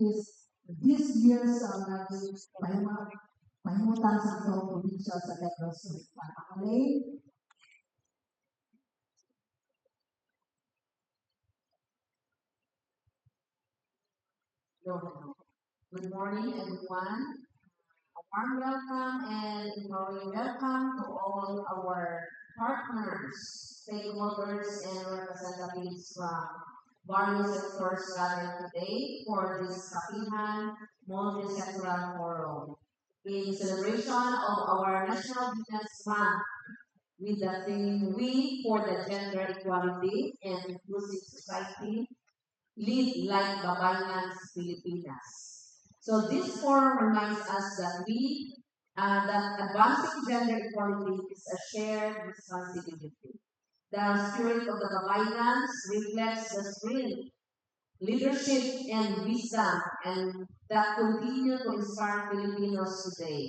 activities this year's pahimutan sa atong probinsya sa Negros Oriental. Okay? Good morning, everyone. A warm welcome and growing welcome to all our partners, stakeholders, and representatives from various sectors gathered today for this Kapihan Multi-Sectoral Forum in celebration of our National Women's Month with the theme We for the Gender Equality and Inclusive Society Lead Like Babayans Pilipinas. So this forum reminds us that that advancing gender equality is a shared responsibility. The spirit of the Babayans reflects the spirit, leadership, and wisdom, and that continue to inspire Filipinos today,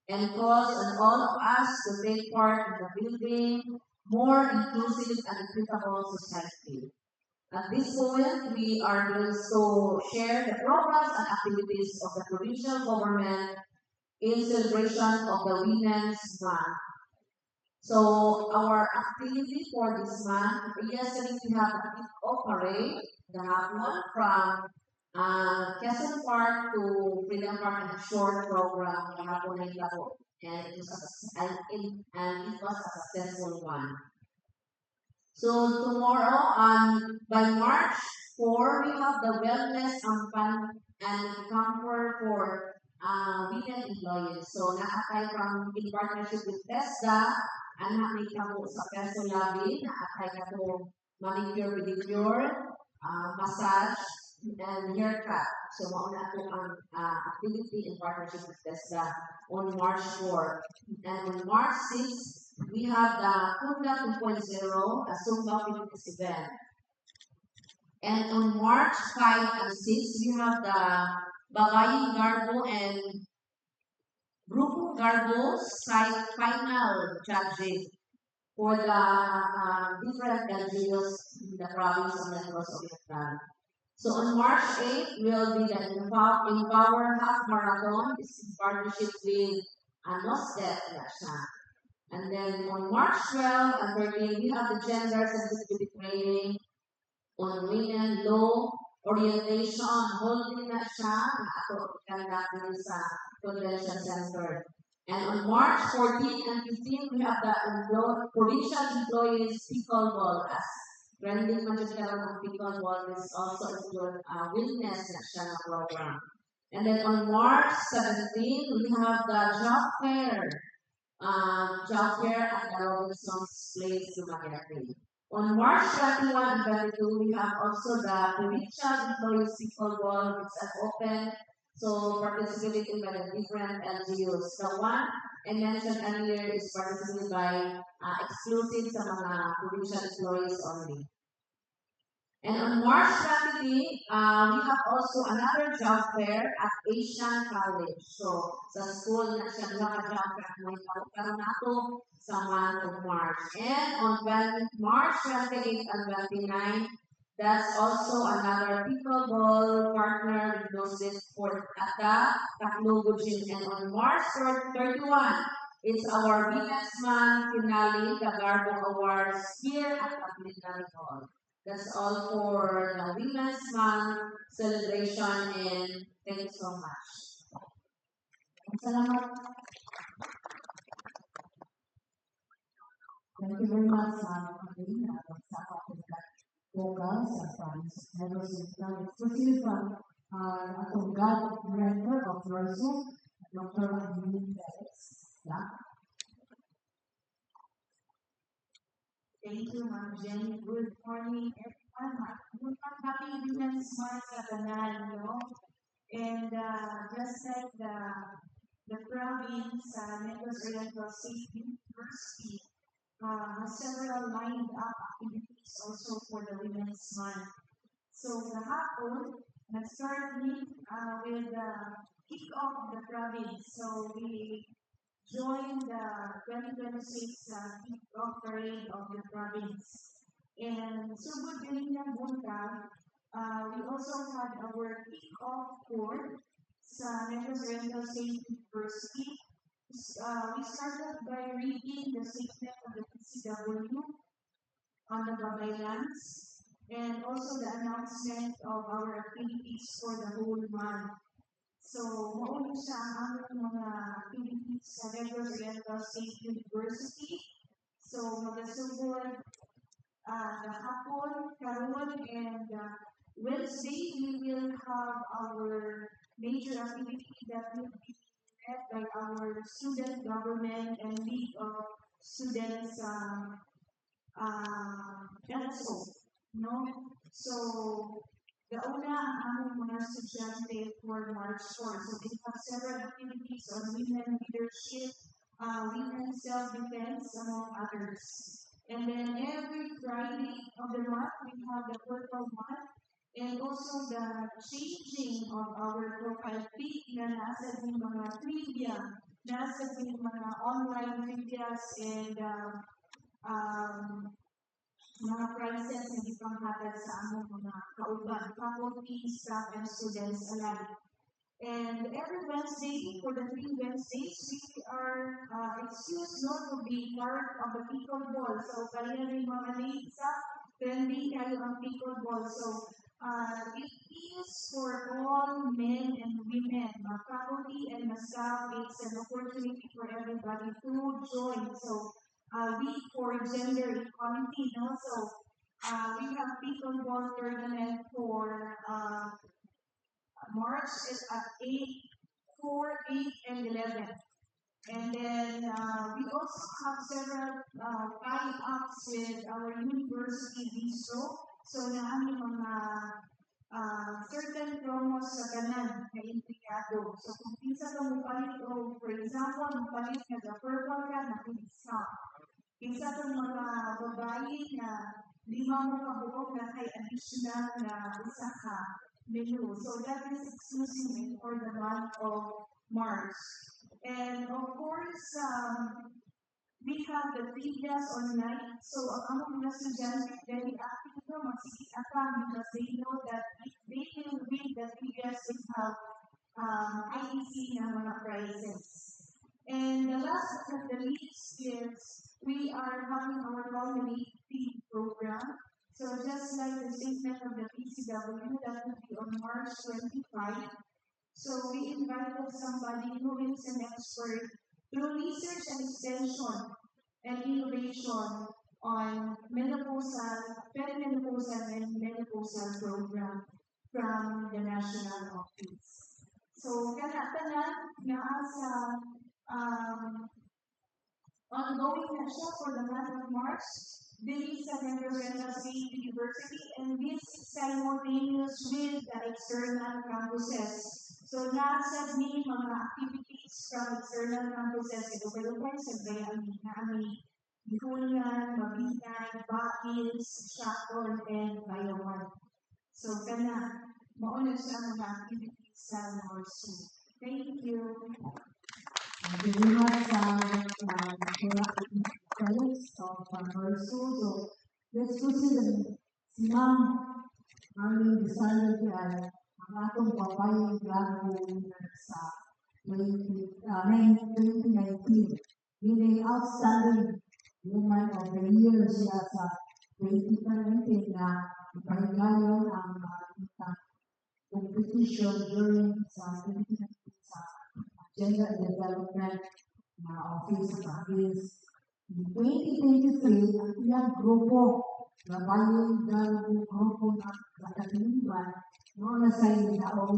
and calls on all of us to take part in the building more inclusive and equitable society. At this point, we are going to share the programs and activities of the provincial government in celebration of the Women's Month. So our activity for this month, yesterday we have a kick-off parade, the hapon from Quezon Park to Freedom Park, and a short program, the hapon na ito, and it was a successful one. So tomorrow, by March 4, we have the wellness and fun and comfort for women employees. So naatay from in partnership with TESDA, anak may kamo sa Peso Labi, naatay ka to manicure, pedicure, massage, and haircut. So mauna ito ang activity in partnership with TESDA on March 4. And on March 6, we have the Kunda 2.0, a Zumba Fitness event. And on March 5 and 6, we have the Babayang Garbo and Grupo Garbo site final judging for the different LGUs in the province of Negros Oriental. So on March 8 will be the Empower Half Marathon. This is in partnership with NOSDEP. And then on March 12 and 13, we have the gender sensitivity training on women law orientation, holding na siya na ato conducted sa Convention Center. And on March 14 and 15, we have the provincial employees pickleball as trending material of pickleball is also include wellness na siya na program. And then on March 17, we have the job fair. Job fair at the Robinson's Place to Magdalene. On March 21 and 22, we have also the provincial employees pickleball. It's an open, so participating by the different LGUs. The one I mentioned earlier is participated by exclusive sa mga provincial employees only. And on March 23, we have also another job fair at Asian College. So, sa school na siya mga job fair, may karoon nato sa month of March. And on March 28 and 29, that's also another pickleball partner with for Ata, Tacloban Gym. And on March 31, it's our Women's Month finale, the Garbo Awards here at Atlinari Hall. That's all for the Women's Month celebration, and thank you so much. Salamat. Thank you very much, Marina, sa local sa France. Especially from atong God Director of Nursing, Dr. Adeline Perez. Yeah. Thank you, Ma'am Jenny. Good morning, everyone. Happy Women's Month sa tanan, And just like the province, Negros Oriental State University has several lined up activities also for the Women's Month. So the hapon, let's start with the kick-off of the province. So we joined the 2026 kick-off parade of the province. And Subod Galingan Bunta, We also had our kick-off course sa Negros Oriental State University. We started by reading the statement of the PCW on the Babaylands and also the announcement of our activities for the whole month. So, mauna siya ang aming mga activities sa Negros Oriental State University. So, magasugod hapon, karon, and Wednesday, we will have our major activity that will be led by our student government and League of Students ELSO, no? So, gauna ang among mga estudyante for March 4. So, we have several activities on women leadership, women self-defense, among others. And then every Friday of the month, we have the Purple Month and also the changing of our profile pic na nasa yung mga trivia, nasa yung mga online trivias and mga prizes na ipanghatag sa among mga kauban, faculty, staff, and students alike. And every Wednesday, for the 3 Wednesdays, we are excused not to be part of the pickleball. So, kaya rin mga lisa, trending kayo ang pickleball. So, it is for all men and women, faculty and staff. It's an opportunity for everybody to join. So, week for gender equality, no? So, we have pickleball tournament for March is at 8, 4, 8, and 11. And then we also have several tie-ups with our university bistro. So naaming mga certain promos sa ganan na implikado. So kung pinsa ka mo palit o, for example, mo palit na the purple ka na discount. Pinsa ka mga babae na 5 mo kabuok na kay additional na isa ka menu. So that is exclusively for the month of March. And of course, we have the trivias online. So ang among mga estudyante very active to magsikiatan because they know that if they will win the trivias, they have IEC na mga prizes. And the last but not the least is we are having our community program. So just like the statement of the PCW, that will be on March 25. So we invited somebody who is an expert through research and extension and innovation on menopausal, perimenopausal, and menopausal program from the national office. So kana-tanan na sa ongoing na siya for the month of March. This is at Negros Oriental State University, and this is simultaneous with the external campuses. So, nasa ni mga activities from external campuses, ito-ito sa bayang namin, Bihulgan, Mabinay, Bails, Shacon, and Bayawan. So, kana, mauna siya mga activities sa North. Thank you. Salamat sa colleagues of Norsu. So, let's proceed. Si Ma'am Arlene decided ang atong papayang gago sa 2019. Being outstanding woman of the year siya sa 2019 na ipahigayon ang competition during sa 2019 sa Gender Development Office sa Office. In 2023, ang ilang grupo na bayong dalawang grupo na katiliban noon na sa ilaw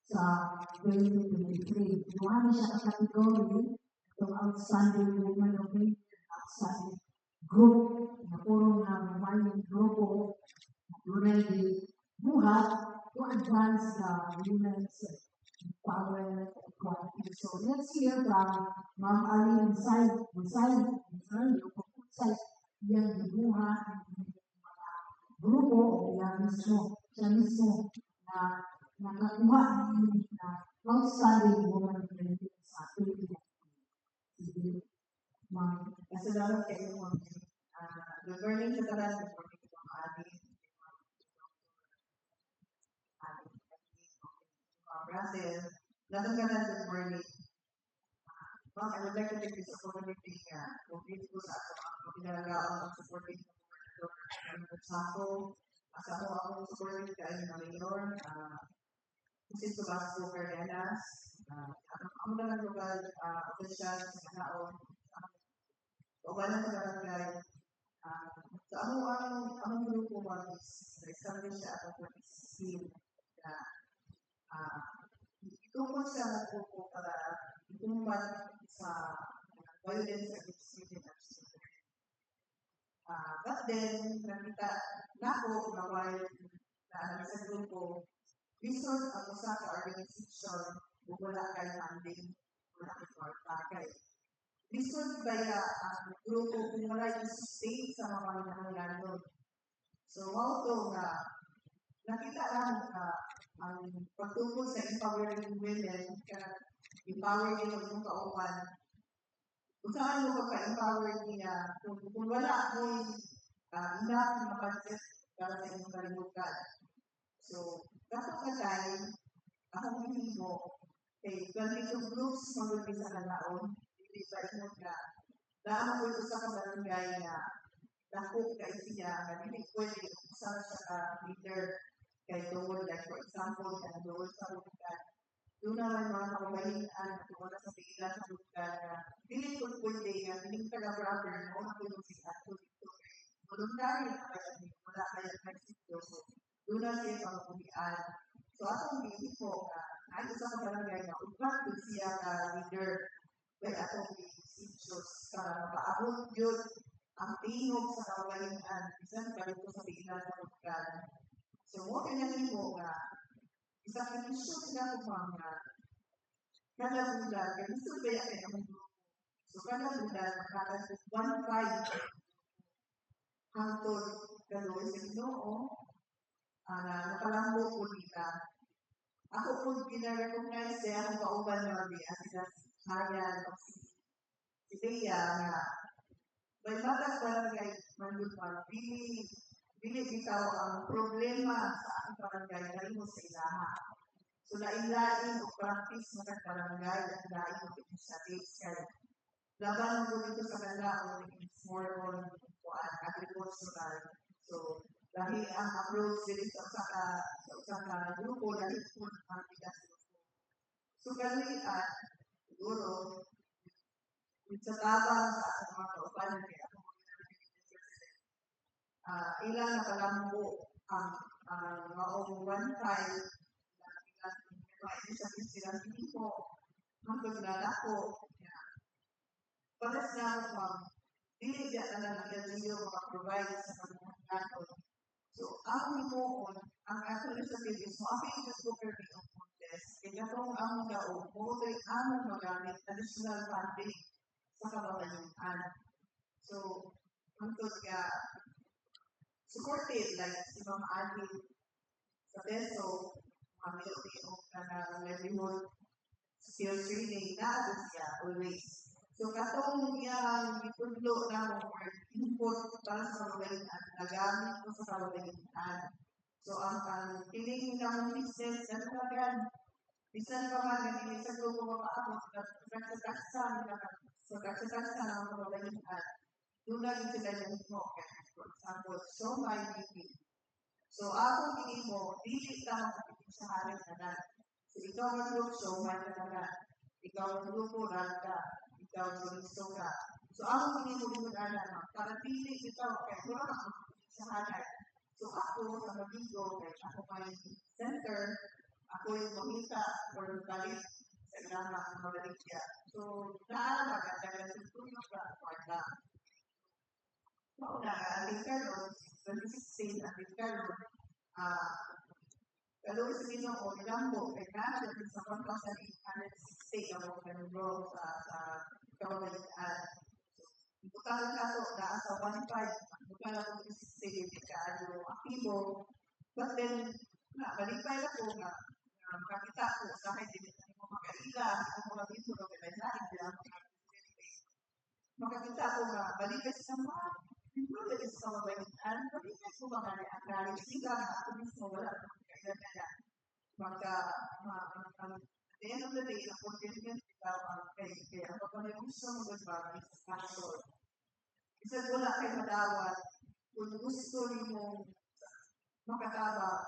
sa 2023. Nuhan siya sa category itong outstanding woman of the outstanding group na puro na bayong grupo na tunay di buhat to advance the women's power equality. So let's hear from Ma'am Arlene Inside, yang dibuhat ng mga grupo o yan mismo, siya mismo na nakakuha na outstanding woman sa Pilipinas. Sige, Ma'am. Salamat kayo mo. Good morning sa tanan. Good morning sa mga ating Nasir. Natanggalan good morning. Ma'am, I would like to take this opportunity to give ko sa ato ang pinalagaon ang supporting ng Gobernador Sako. Sa ako akong supporting kayo ng Mayor, Mrs. Tabasco Cardenas, ang mga local officials na naon, kawalan sa barangay. Sa ang grupo mo is establish siya ang police scheme na tungkol sa grupo para itumban sa violence against women and children. But then, nakita nako na while na sa grupo, resource ako sa organization wala kay funding, wala kay kwarta. Resource kaya ang grupo kung wala yung sustain sa mga nangangailangan. So, although na nakita lang ang pagtungkol sa empowering women, empower din ang mga kaupan. Kung saan mo pagka-empower niya, kung wala mo enough na budget para sa inyong kalimutan. So, dapat na tayo, akong hindi mo, ganitong groups mag-umpisa sa kalaon, hindi ba ino ka, daan ko ito sa kabarangay na dako ka siya, na hindi pwede usap sa leader kay tungkol, like for example, ang doon sa lugar. Doon naman mga kababayan na tungkol sa pila sa lugar na hindi ko pwede nga, hindi taga-brother mo, na tulong siya, voluntary na kaya wala kaya nagsito. So, doon na siya pangkumian. So, atong hindi po, ay isa sa barangay na upat doon siya ka leader kaya atong issues para mapaabot yun ang tingog sa kababayan, isang kalito sa pila sa lugar. So, mo kailangan mo nga, isang kanisyo sila kung mga kada bulan, kanisyo ba yan ay ang grupo. So, kada bulan, makakasin 1-5 hangtod gano'n sa Ginoo, napalambo po nila. Ako po gina-recognize siya kung kauban na mabiya sila Marian o si Bea na may matas barangay manlupan, Dili bitaw ang problema sa ating barangay dahil sa ilaha. So, lain-lain o practice mo sa barangay at lain o initiatives kayo. Laban mo dito sa kanila is more on agricultural. So, dahil ang approach dito sa grupo, dahil po ang bigas grupo. So, ganun siguro, sa tabang sa ating mga kaupan, kaya ako ilang nakalambo ang maong one-time na ilang initiative sila dito, hanggang lalako. Paras na dili diya na nag-LGU makaprovide sa pagkakaroon. So, ang mo, ang initiative is mo, ang just go per day of contest, kaya itong ang daw, mo rin ang magamit additional funding sa kababayan. So, hanggang ka, supported, like si Ma'am Adi sa PESO, mga milk na livelihood skill training na ito siya always. So, katong yung itudlo na mo or input para sa kababayan at nagamit ko sa kababayan. So, ang piling ng business, ano ka yan? Bisan pa man, hindi sa grupo mapaabot na sa kaksa ng kababayan. Doon na sila yung mo. For example, show my meeting. So, ako hindi mo, dili ka makapitin sa harin na na. So, ikaw ang group, show my na. Ikaw ang grupo, randa. Ikaw ang gusto ka. So, ako hindi mo din na para pili ikaw, kaya wala ka makapitin sa harin. So, ako sa Mabigo, kaya ako may center, ako yung mamita or balik sa ilama ng mabalik siya. So, naarabagan dahil sa tulong ka, kwarta. Mauna, ating karon, 2016, ating karon, karoon sa Ginoo, ilambo, kay natin sa 1,860 ang mga kanunod sa kababayan. Bukal na ito, sa 1.5, bukal na ito sa kaano aktibo, but then, balipay na po nga, makakita po sa akin, hindi mo makaila, ang mga dito, makakita po nga, balipay sa mga, included sa kababayan, balipay po mga ang sila, ako mismo, wala akong kailan na at the end of the day, napag-convince ikaw ang kaya ang pagpapaligusto mo ba is passion. Isa wala kay madawat kung gusto mo makataba,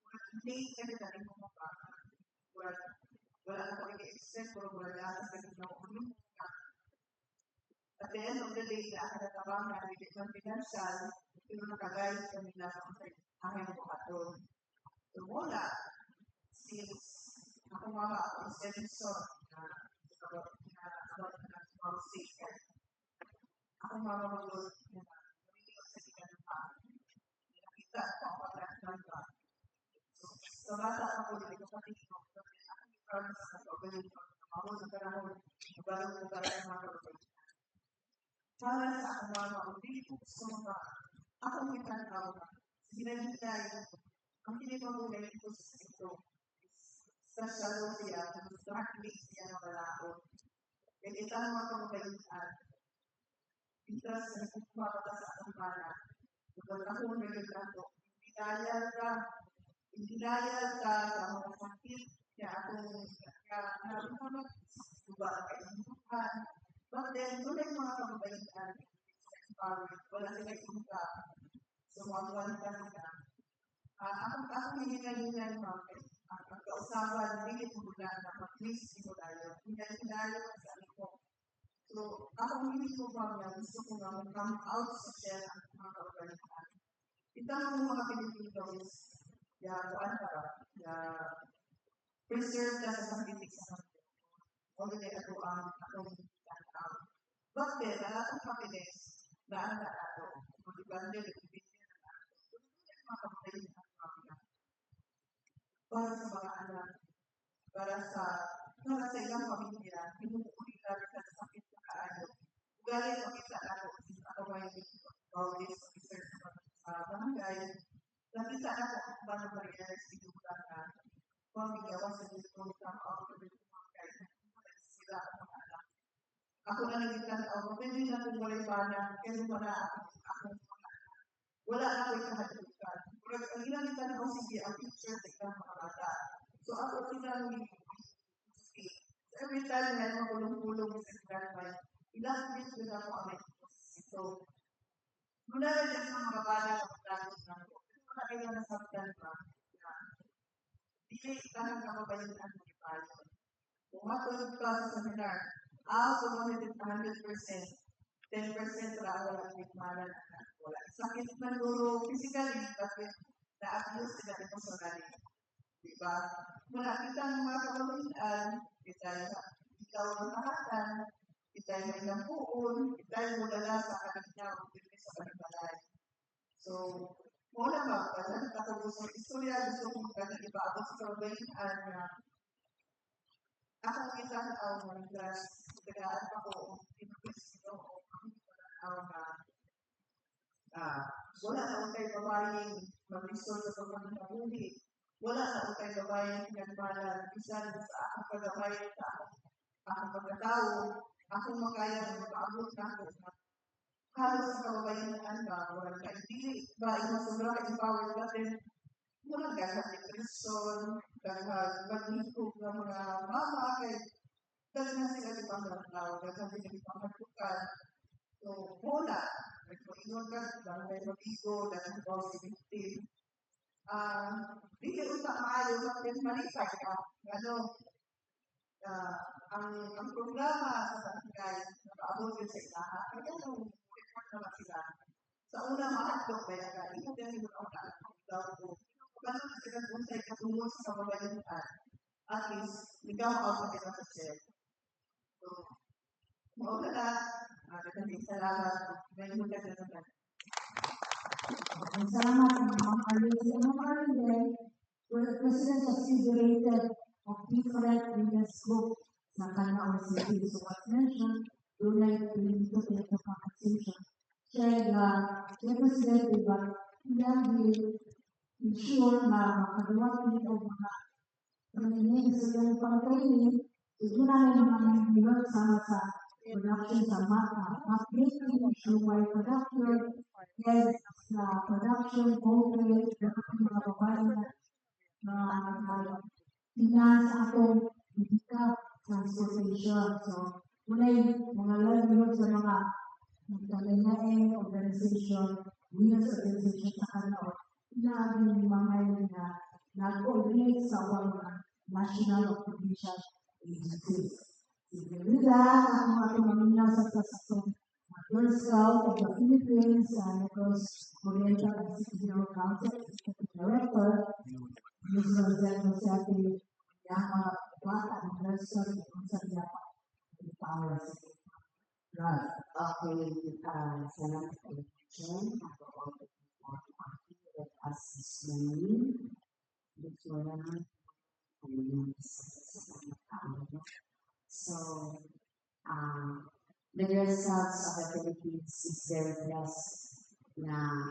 hindi ka na rin mo mapaka. Wala na pag-i-expect pero wala na sa ginawa. At the end of the day, lahat na tabangan, hindi confidential, pero nakagayos kami na sa aking buhaton. So mula, since ako mga ako sensor na about conversation, ako mga magulo na nabibig sa ikan pa, nakita ko ang pagkakang ba. So, sa bata ako, hindi ko pati ko, aking parang sa pagkakang ako sa panahon, nabalong ko talaga mga pagkakang. Para sa akong mga magulo, gusto mo ba, akong itantaw na, sinagitay, ang pinipagulay ko sa ito, special siya, practice siya ng malaon. Kaya itang mga pagkakaitan, itas na nagpapata sa akong mana, kapag ako nagkakato, hinayal ka sa mga sakit, kaya akong nararamdaman sa tuba ang kainukan. But then, tulad mga pagkakaitan, wala sila ipunta, sumagawan ka nila. Ako hinihingalingan mga ang kausaban, hindi ko mula na mag-please mo tayo. Hinihingalingan sa akin ko. So, ako hindi ko ba na gusto ko nga mag-come out sa share ang mga kaugalitan. Itang mga Pilipino is, kuan para, preserve ka sa scientific sa mga. Already ako ang akong out. But then, akong happiness, naan na ako. Mag-ibanda, nag-ibigyan na ako. So, mga kaugalitan para sa mga anak, para sa ilang pamilya, pinupunin natin sa sakit na kaano. Ugali makita ako may bawis officer sa barangay, nakita ako kung paano ma-realize pinupunan na pamilya sa gusto ng output ng mga kaya sila ang mga anak. Ako na nagiging ako, pwede na kung wala paana, kasi wala akong mga anak. Wala na ko ikahatukan. Pero ang ginamitan ko sige ang picture sa ikang mga bata. So ako sinanong every time na magulong-gulong sa grandma, ilang bit ko na ako ang so, muna rin ang mga bata sa pagdatos na ko. Ito na kayo nasabtan ba? Dili tanong na mabayin ang mga payo. Kung matulog ka sa seminar, kung 100%, 10% ra wala tikmanan anak. Wala. Sakit na duro physically, bakit na-abuse sila emotionally. Diba? Mula kita ng mga kawalan, ikaw ang nakatan, kita yung may lampuon, kita yung mudala sa kanignaw, hindi sa kanigbalay. So, muna ba, kasi ako gusto ng istorya, gusto kong ganang ipaabot sa kawalan na ako kita ng awang class, tagaan ako, pinapis ito, wala na akong kayo babaeng mag-restore sa pagkakabuhi. Wala na akong kayo babaeng pinagmalan. Bisan sa akong pagkabayan sa akong pagkatao, akong makaya na mag-aabot na ako. Halos sa kababayan ba, walang kaibili ba, imasubra ka empowered natin. Walang gagawin depression, gagawin maghihikog ng mga mama, kay gagawin sila di pangalaw, gagawin sila di pangalaw. So, muna, nagpag-iwan ka, barangay mag-igo, dahil sa positive. Hindi ko maayo, bakit malipay ka. Ang programa sa barangay, nakaabot yun sa ilaha, kaya nung report naman sila. Sa una, makatlok ba yan ka, ito din yung daw ko. Kano na sila kung sa'yo katungo sa kababayan, at least, ikaw out na kita sa check. So, mauna na, salamat. May muna ka naman. Salamat sa mga Carlos. Ang mga Carlos, were president of federated of different women's group sa Canao City. So, as mentioned, would like to take the conversation. Siya ay president, diba? Yan will ensure na makagawa nito mga pagkainin sa kanyang pagkainin. Ito na yung mga nilot sama sa production sa making nationwide production, yes, sa production, concrete, dapat mga babae na finance atong medical transportation. So, mulai mga lalo sa mga magkalain organization, women's organization sa kanila, inaagin yung mga yun na nag-coordinate sa mga national or provincial agencies. Nila, ang mga tumaminaw sa tasatong Girl Scout of the Philippines, Negros Oriental General Council, Executive Director, Ms. Rosette Rosati, yang mga bata ng Girl Scout ng Sandiapa, the powers. Right. Okay, salamat po, Jen. Ako all the people with us this morning. So, the Girl Scouts of the Philippines is very blessed na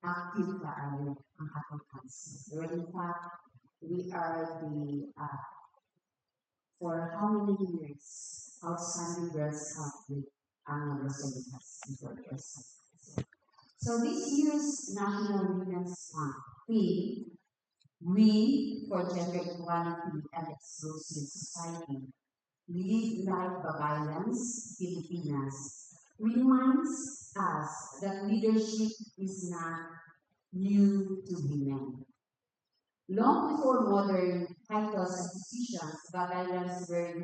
active tayo ang ating council. In fact, we are the, for how many years, outstanding Girl Scout with ang Rosalitas before Girl Scout. So this year's National Women's Month theme, We for Gender Equality and Exclusive Society, Lead Life Violence, Filipinas, reminds us that leadership is not new to women. Long before modern titles and positions, violence were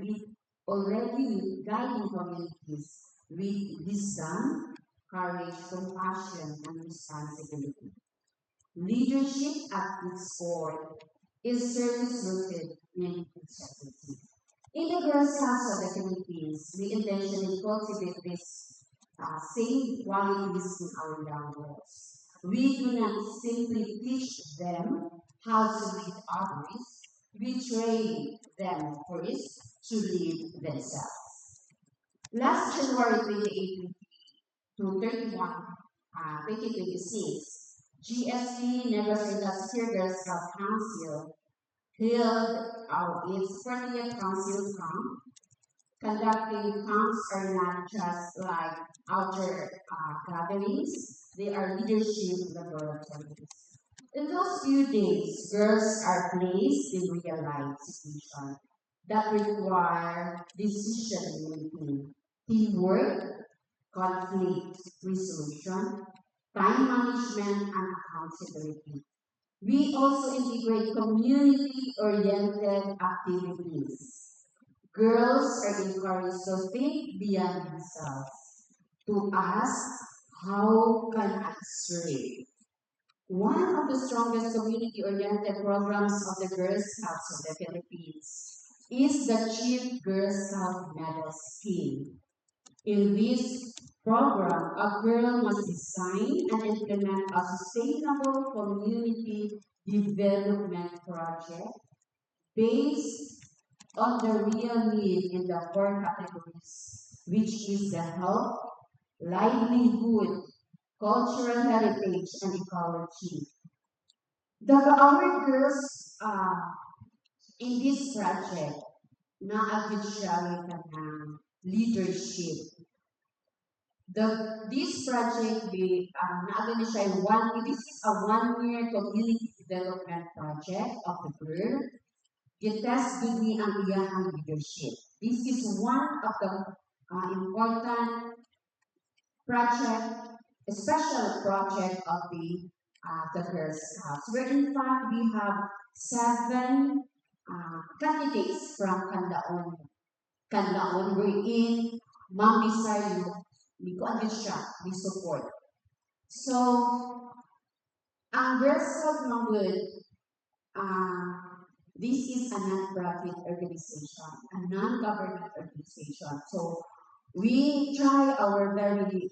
already guiding communities with wisdom, courage, compassion, and responsibility. Leadership at its core is service-rooted in integrity. In the Girl Scouts of the Philippines, we intentionally cultivate these same qualities in our young girls. We do not simply teach them how to lead others, we train them first to lead themselves. Last January 28 to 31, 2026, GSP Negros Industrial Girl Scout Council held its 40th council camp. Conducting camps are not just like outer gatherings, they are leadership laboratories. In those few days, girls are placed in real life situations that require decision making, teamwork, conflict resolution, time management, and accountability. We also integrate community-oriented activities. Girls are encouraged to think beyond themselves, to ask, how can I serve? One of the strongest community-oriented programs of the Girl Scouts of the Philippines is the Chief Girl Scout Medal Scheme. In this program, a girl must design and implement a sustainable community development project based on the real need in the four categories, which is the health, livelihood, cultural heritage, and ecology. Our girls in this project na-agad siya ng leadership. This project, this is a 1-year community development project of the girl. Gites gini ang iyahang leadership. This is one of the important project, a special project of the Girl Scouts, where in fact we have 7 candidates from Canlaon, wherein Ma'am Bisayo, hindi ko siya, we support. So, ang Girl Scout Manggod, this is a non-profit organization, a non-government organization. So, we try our very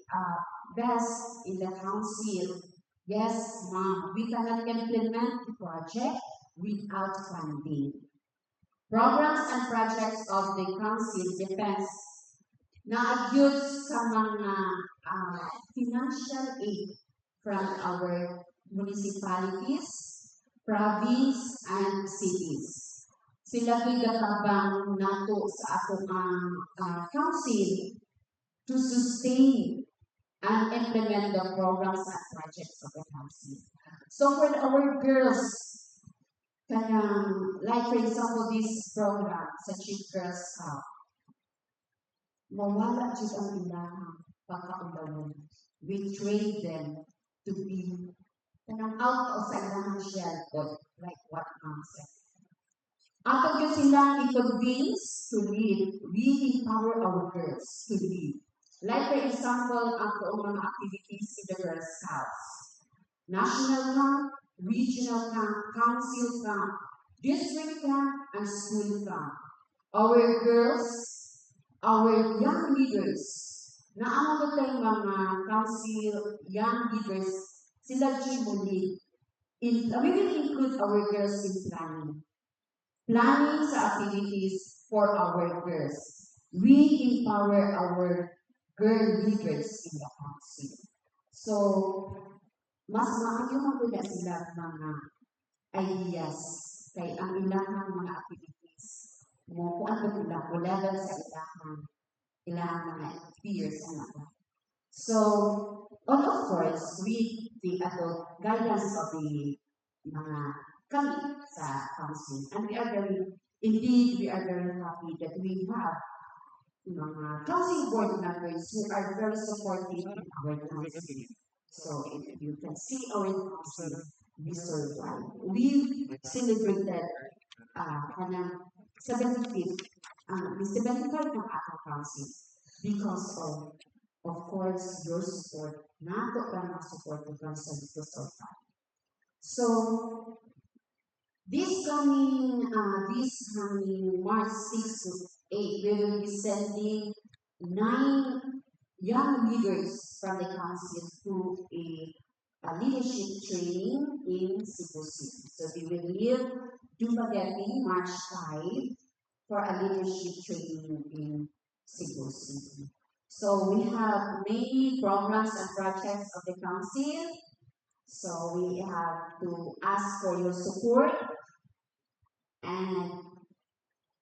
best in the council. Yes, ma'am, we cannot implement the project without funding. Programs and projects of the council depends na-agyod sa mga financial aid from our municipalities, province, and cities. Sila gigakabang nato sa atong council to sustain and implement the programs and projects of the council. So for our girls like for example, this program sa Chief Girl Scout, mawala dyan ang ilahang pagkaunlawon. We train them to be out of sa ilahang shell, like what Mom said. Ato yun silang i-convince to lead, we empower our girls to lead. Like for example, ang mga activities in the Girl Scouts. National camp, regional camp, council camp, district camp, and school camp. Our girls, our young leaders, na ano tayong mga council, young leaders, sila mo lead. We will include our girls in planning. Planning sa activities for our girls. We empower our girl leaders in the council. So, mas maayo na sila mga ideas kay ang ilahang mga activities mo kung ano nila mula sa ilahang mga peers na. So, and of course, with the guidance of the mga kami sa council. And we are very happy that we have mga council board members who are very supportive in our council. So if you can see our council this one, we celebrated kanang 75th, the 75th ng ating council because of course, your support, nato pa ng support ng council to so far. So, this coming March 6 to 8, we will be sending 9 young leaders from the council to a leadership training in Cebu City. So they will leave Dumaguete March 5 for a leadership training in Cebu City. So we have many programs and projects of the council. So we have to ask for your support. And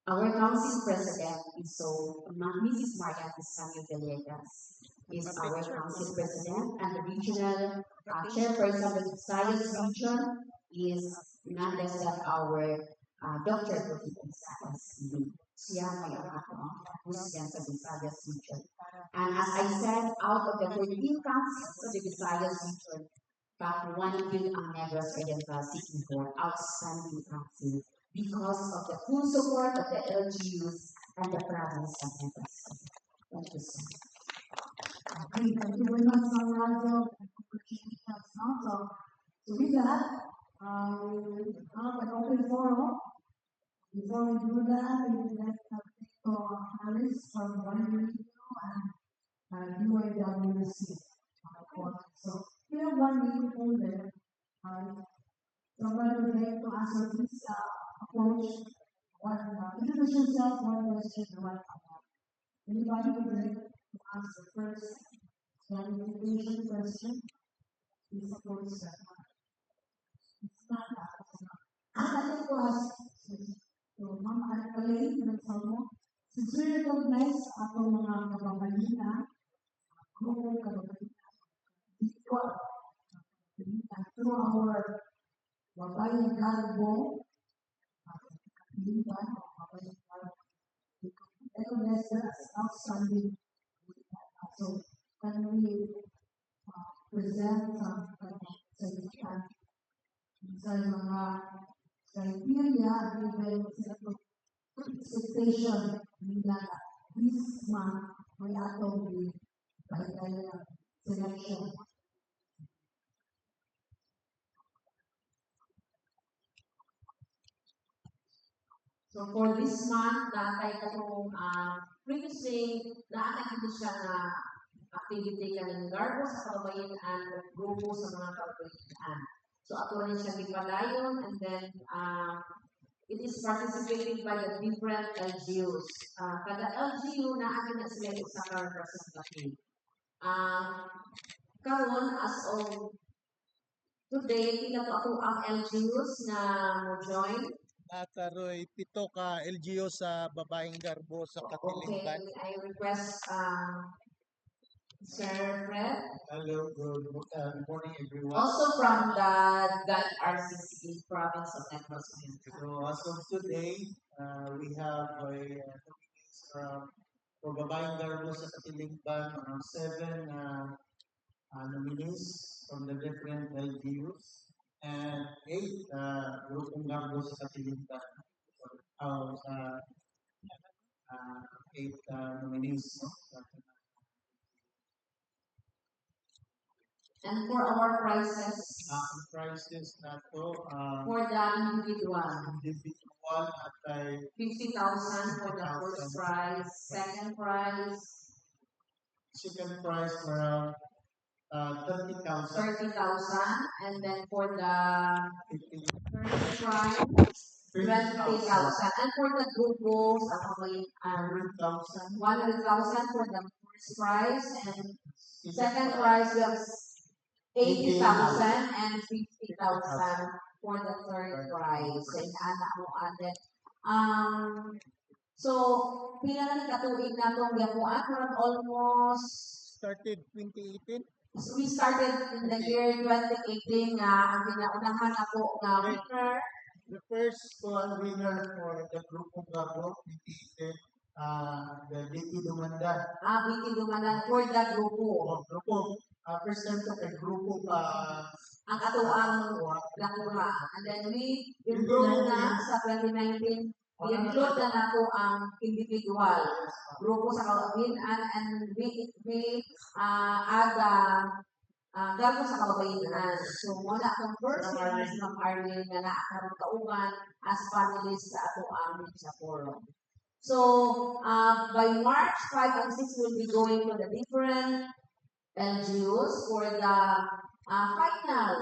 our council president is Mrs. Maria Pisanio Villegas is our council president, and the regional chairperson of the Visayas region is none less than our Dr. Rudy Gonzalez. Siya may yan sa Visayas region. And as I said, out of the 13 councils of the Visayas region, one of them ang Negros Oriental seeking for outstanding council because of the full support of the LGUs and the province of Negros. Thank you so much. Thank you very much, Mario, So with that, have an open forum. Before we do that, we would like to thank Alice from Winery and UAWC. So we have 1 minute holder. Someone would like to answer this approach. Introduce yourself, one question, one comment. Anybody would like to ask the first clarification question? Please approach that one. It's not that. I'd like to ask, so Ma'am Alcalay, since we recognize atong mga kababalina, grupong kababalina, through our Babayang Garbo, recognize that as outstanding. So, can we present some sa mga criteria given sa expectation nila this month may atong selection. So for this month, natay katong previously naatay ko siya na activity kaning garbo sa kababayan grupo sa mga kababayan. So ato rin siya gipadayon, and then it is participated by the different LGUs. Kada LGU na atin na sila sa representative. Karon as of today, pila po ako ang LGUs na mo join. Nataroy 7 ka LGU sa Babayang Garbo sa Katilingan. Okay, I request Sir Fred. Hello, good morning, everyone. Also from the GAT RCC province of Negros Oriental. So as of today, we have nominees from Babayang Garbo sa Katilingban, 7 nominees from the different LGUs, and 8 Grupong Garbo sa Katilingban. So, 8 nominees, no? And for our prizes, Ang prizes na to, for the individual, individual at ay 50,000 for the first prize, second prize, second prize around 30,000, 30,000, and then for the 50,000, third prize, 20,000, and for the group goals, okay, 100,000, 100,000 for the first prize, and second prize we have 80,000 and 50,000 for the third prize. And then, so, pila na ni katuig na itong gapuan? Around almost, started 2018. we started in the year 2018 nga ang pinaunahan ako nga winner, The first winner for the group of Gabo, 2018, the DT Dumanda. BT Dumanan for the grupo. Grupo, first time to kay grupo Ang ato ang lakura. And then we include na sa 2019, i-include na nato ang individual grupo sa kababayan and we add Garbo sa kababayan. So, muna akong first winners ng Arlene nga naakaroon kauban as panelists sa ato ang sa forum. So, by March 5 and 6, we'll be going to the different LGUs for the final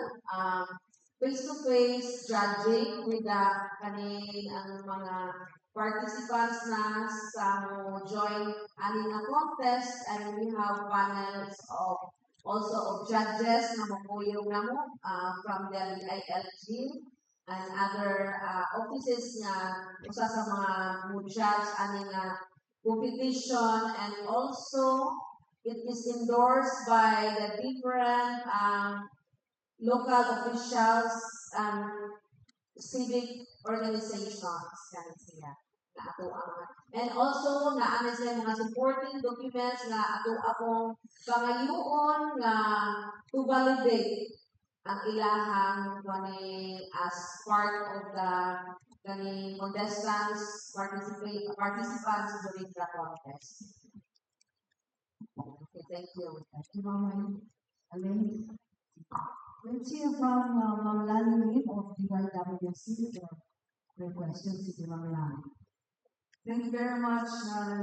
face-to-face judging with the kaning ang mga participants na sa join aning na contest, and we have panels of also of judges na mamuyong na mo from the ILG and other offices na usa sa mga judge aning competition, and also it is endorsed by the different local officials and civic organizations kan siya na ato and also naana sila mga supporting documents na ato akong pangayuon nga to validate ang ilahang as part of the contestants participants during the contest. Okay, thank you. Thank you, Ma'am Elaine. Let's hear from Ma'am Lani Lim of DYWC for questions to Ma'am Lani. Thank you very much,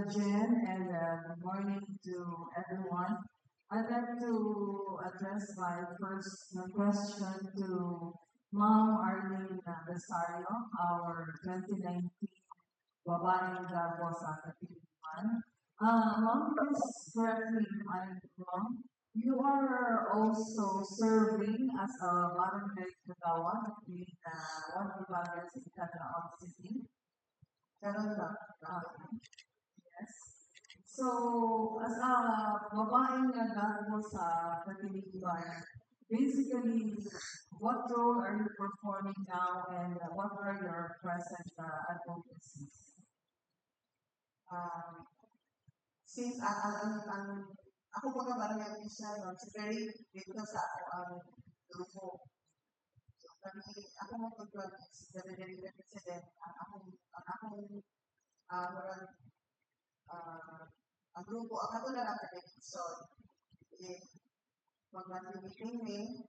Jen, and good morning to everyone. I'd like to address my first question to Ma'am Arlene Rosario, our 2019 Babayang Garbo sa Katilingban. Ma'am, please correct me if I'm wrong. You are also serving as a barangay kagawad in one of the barangays in Cagayan City. Yes. So, as a babaeng nagagawa sa Katilingban, basically, what role are you performing now, and what are your present advocacies? Since ako po nga barangay official, so very dito sa ako ang grupo. So, ako mo po is the delegated president, ang grupo, ang ako na lang television. Mag-meeting me,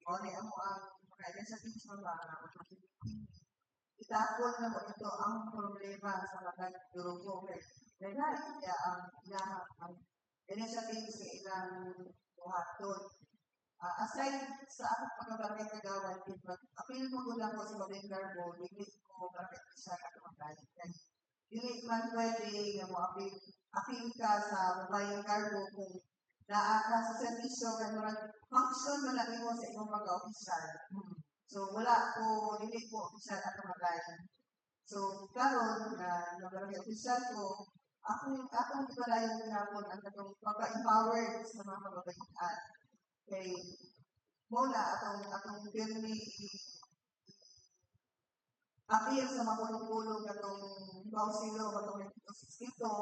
o ako ang mga sa teach mo ba, itapon na mo ito ang problema sa mga grupo. Kaya ang initiative sa ilang buhaton. Aside sa akong pagkabarangay kagawad, apil mo mula ko sa Babayang Garbo, hindi ko bakit siya katumagalit. Hindi man pwede na mo apil ka sa Babayang Garbo kung naaka sa servisyo na function mo lang mo sa imong mga-official. So, wala ko, hindi ko official katumagalit. So, karon na barangay official ko, akong ibalayan ginapon ang katong pagka-empowered sa mga kababaihan. Kay muna atong pirmi appeal sa makulong-kulong katong Bausilo katong Ito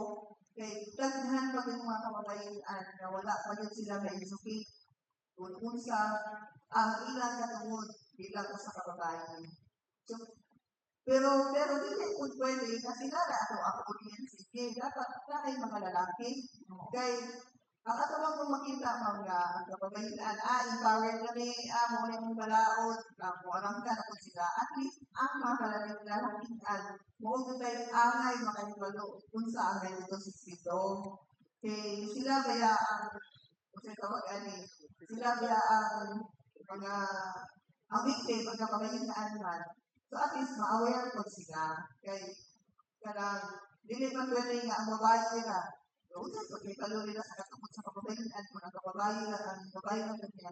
kay daghan pa yung mga kababaihan na wala pa yun sila may educate kung unsa ang ilang katungod bilang sa kababayan. So, pero dili po pwede kasi nara ako audience kay dapat kay mga lalaki kay ang ato lang kung makita mga kababayan empowered kami mo na yung balaod mo alam ka na sila at least ang mga lalakihan mo tayo angay makaibalo kung saan may ito sa sito kay sila kaya ang sila kaya ang mga ang victim ang kababayan man. So at least ma-aware po sila kay kanang dili man pwede nga ang babae nila. Unsa so kay kalo nila sa katungod sa kababayan kung ang babae lang kanya.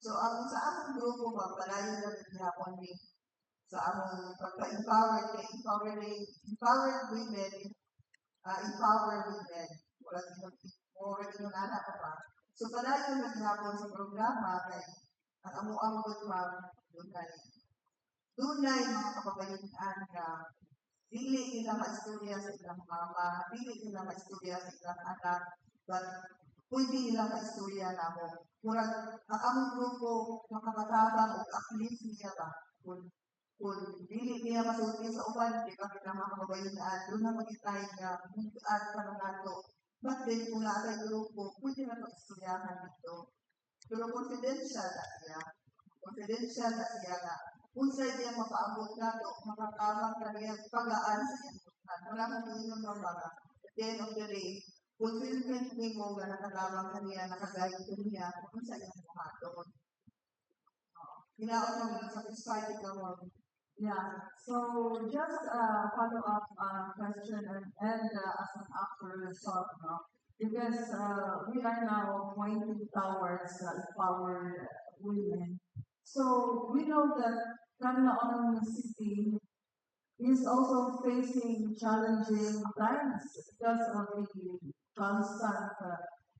So ang sa among grupo ba palayo na gihapon ni sa among empowered women empowered women wala din anak pa. So palayo na gihapon sa programa kay ang amo pa dunay mga kababayan na dili nila maistorya sa ilang mama, dili nila maistorya sa ilang anak, but pwede nila maistorya na mo. Murag, ang among grupo, makabatabang o uplift niya ba? Kung dili niya masulti sa uban, di ba kita mga kababayan, doon na magitay nga, at parang nato. But then, kung naatay grupo, pwede na maistoryahan dito. Pero confidential na siya na unsay diya mapaabot nato makatamang kaniyang pagaan sa iyang bukan. Wala mo inyong mga at the end of the day, fulfillment ni mo nga nakatamang kaniya, nakagayad kaniya, kung sa iyang buhaton. Hinaon mo, satisfied ka mo. Yeah, so just a follow-up question and as an after result, no? Because we are now pointing towards empowered women. So we know that Canlaon City is also facing challenging times because of the constant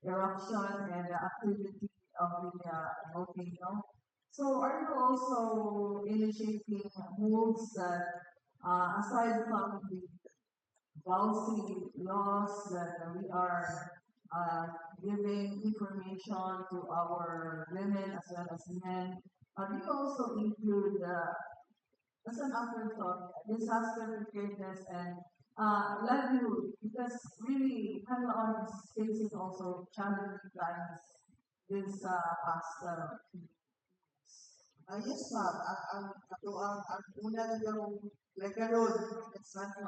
eruption and activity of the volcano. So are you also initiating moves that, aside from the policy laws that we are giving information to our women as well as men, do you also include as an afterthought, disaster preparedness and livelihood? Because really, Canlaon is facing also challenging times this past Yes, ma'am. Ang unang yung record next month,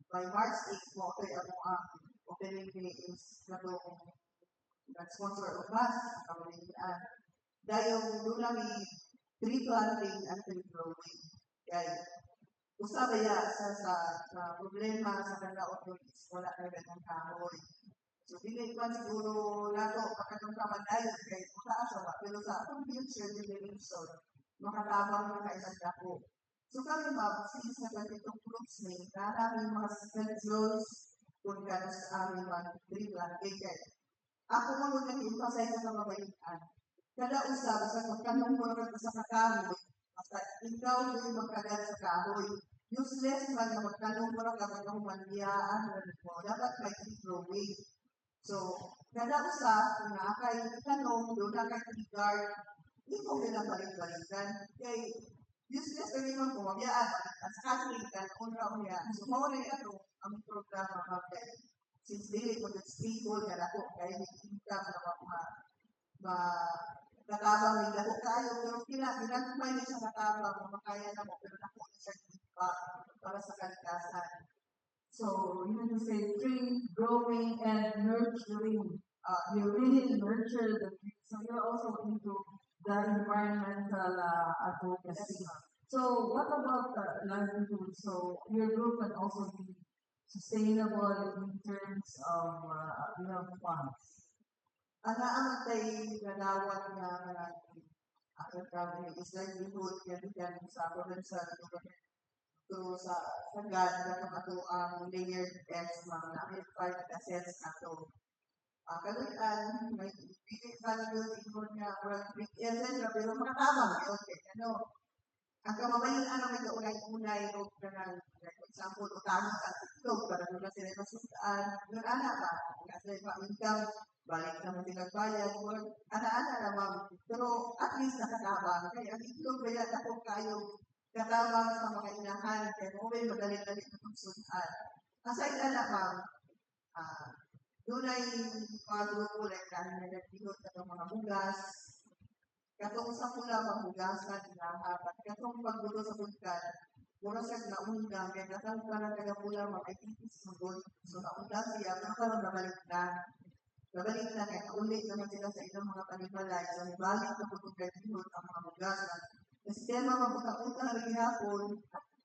by March 8, mo ito ang opening day is nag-sponsor of us, kamulitan. Dahil doon namin tree planting and tree growing. Kaya, usaba ya sa problema sa kanaot is wala na ng kahoy. So, dili pa siguro nato pagkatungkaman dahil kay mataas sa pero sa atong future generation, makatabang na kaisang dako. So, kami since na itong groups ni, namin mga schedules kung kano sa aming mga tree planting. Ako mo nag-emphasize sa mga balikan. Kada usab sa magkanong mo sa kakahoy, basta ikaw yung magkagal sa kahoy. Useless man na magkanong mo na kapag mandiyaan mo, dapat may growing. So, kada usab, kung nakakay tanong, doon nakakay guard, hindi mo nila balik-balikan. Kaya, useless pa rin mo, mabiyaan, at Catholic, at unra-unra. So, mawala ito ang programa kapag since dili ko nag-stable na ako, kaya hindi ka katabang nila ko kayo, pero ginagumay niya sa katabang, makaya na mo, pero nakuha siya para sa kalikasan. So, you can say tree growing and nurturing. You really nurture the tree. So, you're also into the environmental advocacy. So, what about livelihood? So, your group can also be sustainable in terms of funds. Ang naamantay ganawat nga ang travel is livelihood yan sa provincial government to sa sagad na ato ang layered test mga namin 5 assets ato. Kalutan, may bigay value ingon nga murag big essence pero makatabang yun ano. Ang kababayan ano may kaunay-unay o kanang for example utang sa itlog para doon na sila masustaan doon ana ba kasi pa-income balik naman sila bayad or ana-ana naman pero at least nakatabang kaya ang itlog bayad ako kayo katabang sa mga inahan kaya mo may madali-dali na pagsundan aside na naman doon ay mga grupo like na nagpihot ng mga bugas katong sa pula mahugasan na at katong pagbuto sa bulkan mura sa naundang kaya katong para taga pula makaitis magod so naundang siya pero karon nabalik na kaya ulit naman sila sa ilang mga panimalay so nabalik na po itong kahihot ang mga hugasan kasi kaya mga buta-buta na gihapon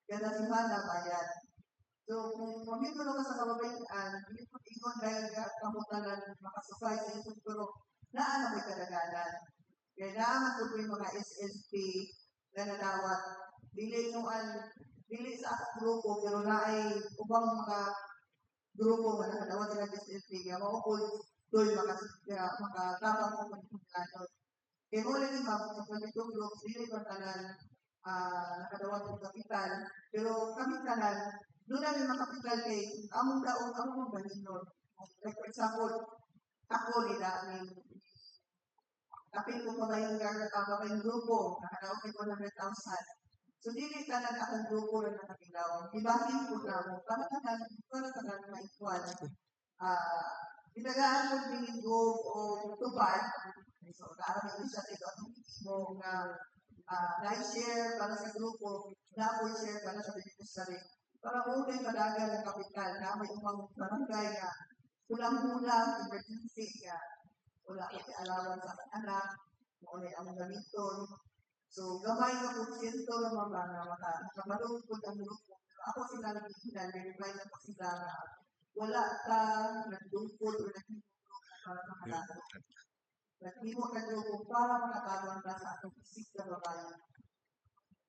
kaya si Hana bayad so kung mamitulo ka sa kababayan hindi po ingon dahil kamutalan makasufay sa ito pero naana may kadaganan kailangan po yung mga SSP na natawag. Dili sa akong grupo, pero na ay ubang mga grupo na natawag sila SSP. Kaya maupod doon makatabang po mga kaya mo lang iba, sa ganitong group, dili ba tanan nakatawag ng kapital, pero kami tanan, doon namin makapital kay among daon, among baninod. Like for example, ako nila, kapit ko pa ba yung grupo, nakalaw kay 100,000. So, dili ka na akong grupo na nakapilaw. Ibahin ko na mo, para ka na maikuan. Pinagaan ko binigog o tupad. So, kaarami ko siya ito mo na na-share para sa grupo, na-share para sa beneficiary. Para kung may padagan ng kapital, na may umang barangay na kulang-kulang, emergency ka. Wala kasi alawan sa anak, muna ang gamiton. So, gamay na porsyento ng mga na makamalungkot ang grupo. Ako sila nagkikinan, verify na po sila na wala ka nagdungkod o naghimok para makalago. Naghimok na grupo para makatabang ka sa atong isip na babae.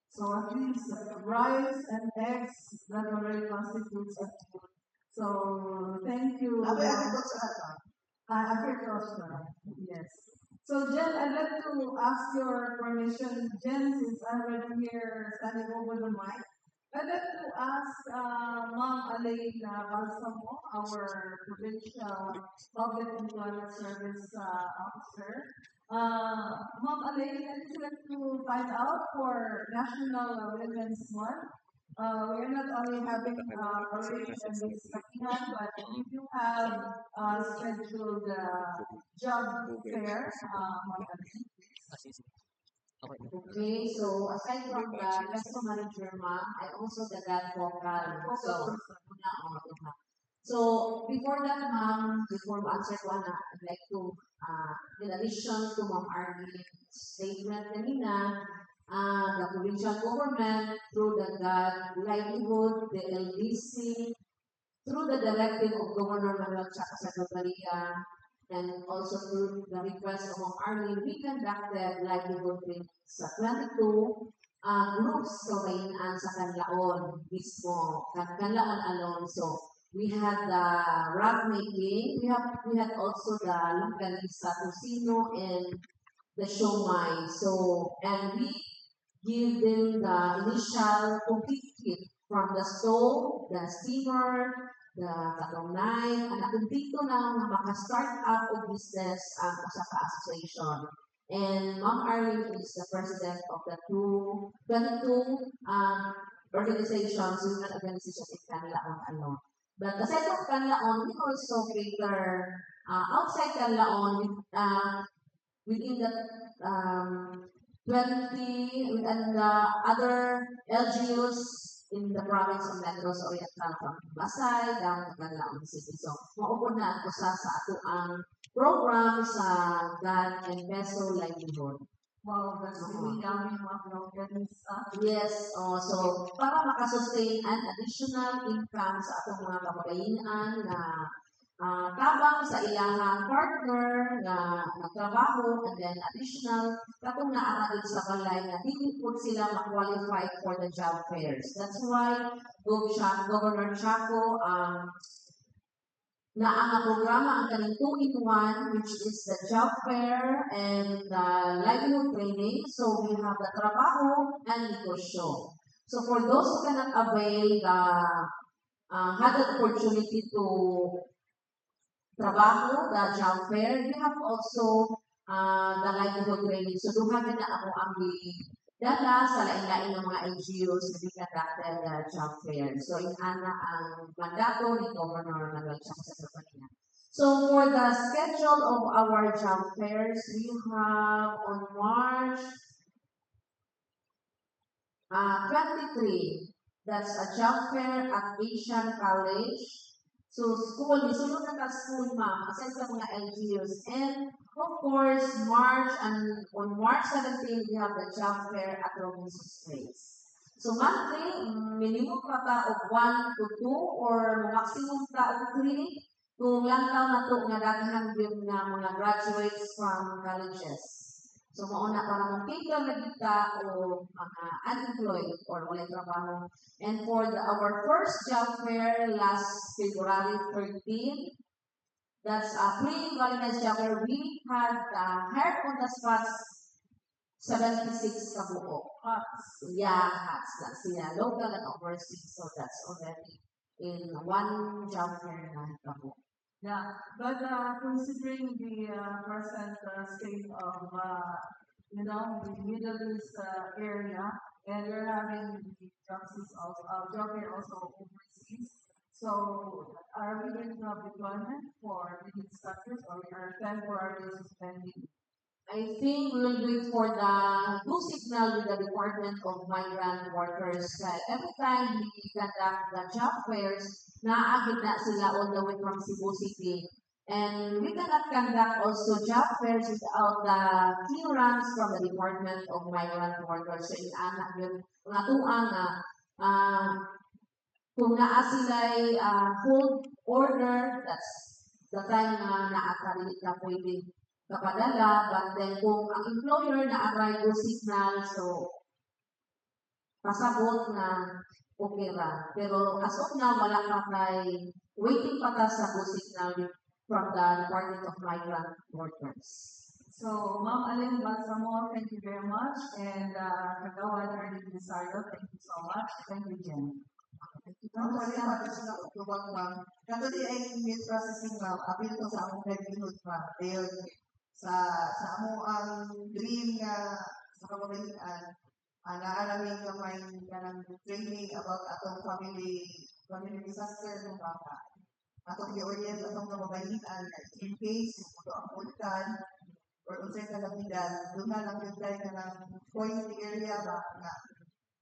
So at least rice and eggs that already constitutes a food. So thank you. Agriculture, yes. So Jen, I'd like to ask your permission, Jen, since I'm right here standing over the mic. I'd like to ask Ma'am Alain Balsamo, our Provincial Public Employment Service Officer. Ma'am Alain, I'd just like to find out for National Women's Month. We're not only having parade and this Bakinan, but we do have scheduled job fair. Okay, so aside from the resto manager ma'am, I also the dad vocal. So before that ma'am, before we answer ko na, I'd like to, in addition to Ma'am Arlene's statement kanina, the provincial government through the GAD livelihood, the LDC, through the directive of Governor Manuel Chaco Secretaria, and also through the request of Ma'am Arlene, we conducted livelihood trainings sa 22 groups kabayinan sa Canlaon mismo, Canlaon alone. So we had the rug making, we had also the Longganisa Tocino and the Siomai. So, and we give them the initial complete kit from the stove, the steamer, the katong knife, and dito na maka-start up of business ang usa ka association. And Ma'am Arlene is the president of the 22 organizations, women organizations in Canlaon alone. But aside from Canlaon, we also cater outside Canlaon within the 20 and the other LGUs in the province of Negros Oriental from Pasay down to Canlaon City. So, maupod na ako sa ato ang program sa GAD and Peso Livelihood. Wow, that's really yummy, Ma'am. Yes, so para makasustain an additional income sa atong mga kababayan na tabang sa ilahang partner nga nagtrabaho and then additional katong naaragid sa balay na dili po sila ma-qualify for the job fairs. That's why Governor Chaco na ang programa ang kaning 2-in-1 which is the job fair and the livelihood training. So we have the trabaho and negosyo. So for those who cannot avail had the opportunity to trabaho, the job fair, we have also the livelihood training. So duha na ako ang dala sa lain-lain ng mga NGOs na conducted the job fair. So inana ang mandato ni Governor Manuel Chaco Capitanina. So for the schedule of our job fairs, we have on March 23. That's a job fair at Asian College. So school, nisulod na ka school ma'am, aside sa mga NGOs. And of course, on March 17, we have the job fair at Robinson's Place. So monthly, minimum pa ta of 1 to 2 or maximum ta of 3 kung lantaw na to nga daghan yung mga graduates from colleges. So mauna para mong people na kita o mga unemployed or walay trabaho. And for our first job fair last February 13, that's a pre-Valentine's job fair, we had hired on the spots 76 kabuo. Yeah, hats. That's local and overseas. So that's already in one job fair na kabuo. Yeah, but considering the present state of, the Middle East area, and we're having the job fair also overseas. So, are we going to have deployment for the instructors, or we are temporarily suspending? I think we will do it for the blue signal with the Department of Migrant Workers. Every time we conduct the job fairs, naagid na sila all the way from Cebu City. And we cannot conduct also job fairs without the clearance from the Department of Migrant Workers. So, inanak yun, natuang na, kung naa sila'y hold order, that's the time na naakarinig na pwede kapadala, but then kung ang employer na-arrive signal, so pasabot na okay ra. Pero as of now, wala pa kay waiting pa ta sa go signal from the Department of Migrant Workers. So, Ma'am Alin Balsamor, thank you very much. And Kagawan Ernie Desardo, thank you so much. Thank you, Jen. Ang salamat sa utubang ma'am. Kato di ay meat processing ma'am. Apil to sa among livelihood ma'am. Dahil sa amo ang dream nga sa kamabalian, naalamin kamay ng training about atong family disaster ng bata. Atong i-orient atong kamabalian in case ito ang ulkan or unsay kalamidan, doon na lang yung tayo na ng point area ba na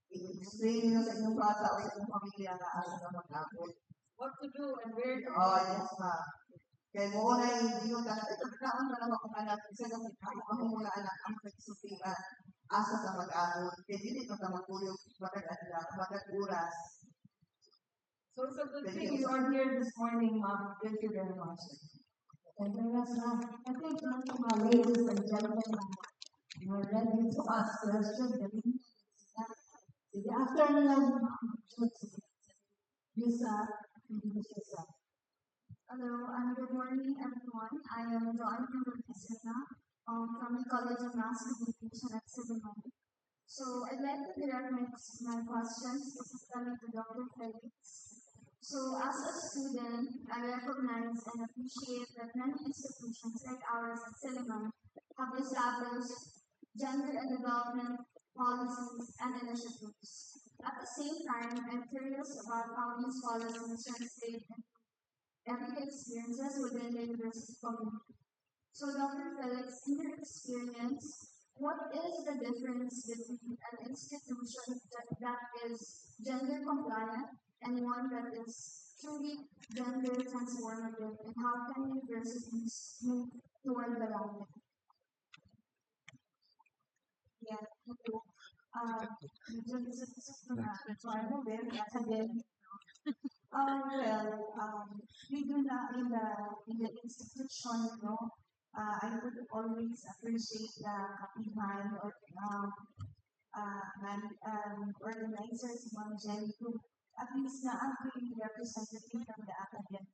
i-explain nyo sa inyong bata o sa inyong pamilya na asa na mag-abot. What to do and where to go. Oh, yes ma'am. Kaya mo na hindi mo talaga, ito naon na lang akong anak, isa lang ako mga anak, ang nagsusian, asa sa mag-abot. Kaya hindi mo na magpulog, matag oras. So it's a good thing you are here this morning, Ma'am. Thank you very much. And there was, I think, ladies and gentlemen, we're ready to ask questions. The afternoon, Hello, and good morning, everyone. I am Joan Cristina from the College of Mass Communication at Silverman. So I'd like to direct my questions specifically to Dr. Felix. So as a student, I recognize and appreciate that many institutions like ours at Silverman have established gender and development policies and initiatives. At the same time, I'm curious about how these policies translate into everyday experiences within the university community. So, Dr. Felix, in your experience, what is the difference between an institution that is gender compliant and one that is truly gender transformative, and how can universities move toward the latter? Yeah, well, we do in the institution, I would always appreciate the kapihan or organizers, Ma'am Jenny, who at least na ang representative from the academy.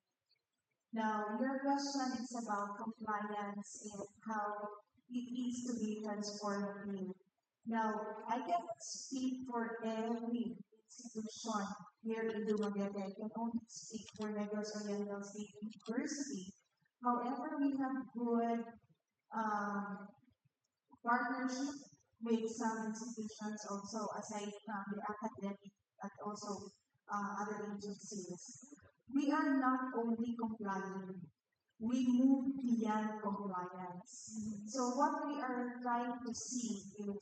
Now, your question is about compliance and how it is to be transformative. Now, I cannot speak for every institution here in Dumaguete. I can only speak for Negros Oriental State University. However, we have good partnership with some institutions also aside from the academic but also other agencies. We are not only complying, we move beyond compliance. So what we are trying to see is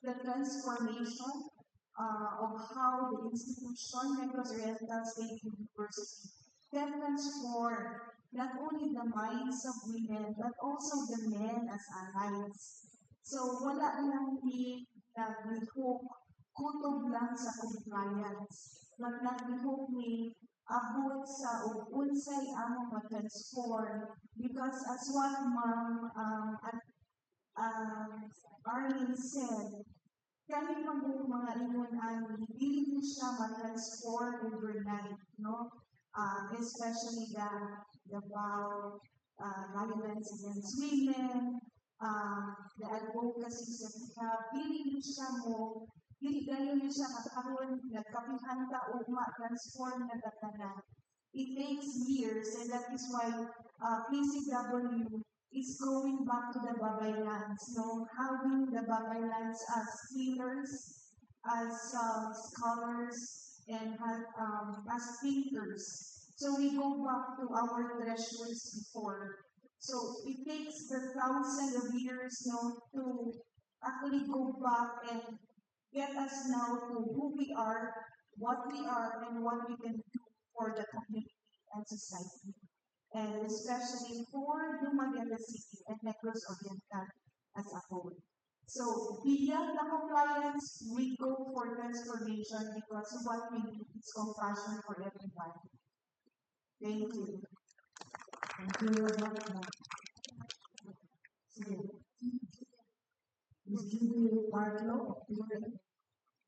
the transformation of how the institution, Negros Oriental State University, can transform not only the minds of women, but also the men as allies. So wala lang ni naglihok kutob lang sa compliance, but naglihok ni abot sa ug unsay among ma-transform because as what Ma'am Arlene said, kami mga ingon ani dili siya ma-transform overnight, no? Especially the violence against women, the advocacy sa kita, dili siya mo, dili gayon siya makaroon, nagkapihanta o ma-transform na tatanan. It takes years, and that is why PCW is going back to the Babaylands, having the Babaylands as healers, as scholars, and as thinkers. So we go back to our treasures before. So it takes the thousands of years to actually go back and get us now to who we are, what we are, and what we can do for the community and society. And especially for Dumaguete City and Negros Oriental as a whole. So beyond the compliance, we go for transformation because what we need is compassion for everyone. Thank you. Thank you very much. Ms. Judy Barlow,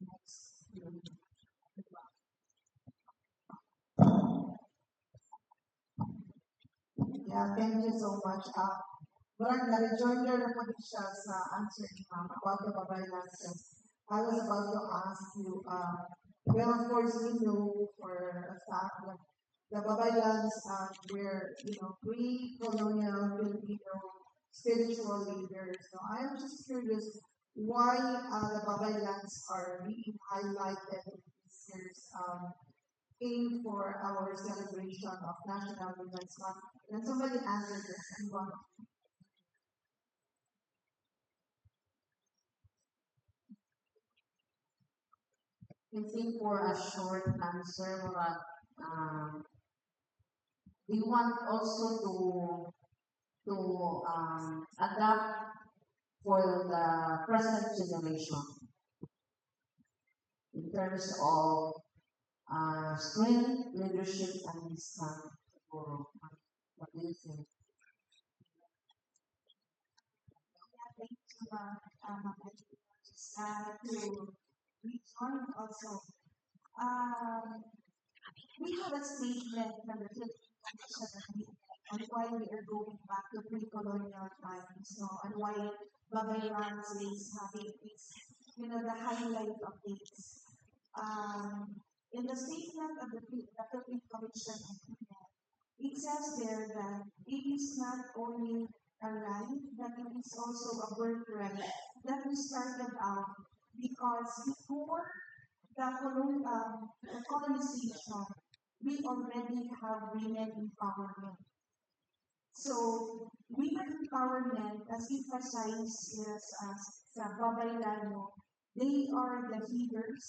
next. Yeah, thank you so much. But na-rejoinder na po din siya sa answer ni Ma'am about the Babaylands. I was about to ask you, well, of course, we know for a fact that the Babaylands were, pre-colonial Filipino spiritual leaders. So I'm just curious why the Babaylands are being highlighted in this year's aim for our celebration of National Women's Month. Can somebody answer this? Anyone? I think for a short answer, but we want also to adapt for the present generation in terms of strength, leadership, and wisdom. What do you think? Thank you, to rejoin also. We have a statement from the Philippine Commission on why we are going back to pre-colonial times, and why Babaylands is having this, the highlight of this. In the statement of the Philippine Commission on Women, it says there that it is not only a right, but it is also a birthright that we started out because before the colonization, we already have women empowerment. So, women empowerment, as emphasized as sa Babaylano, they are the healers,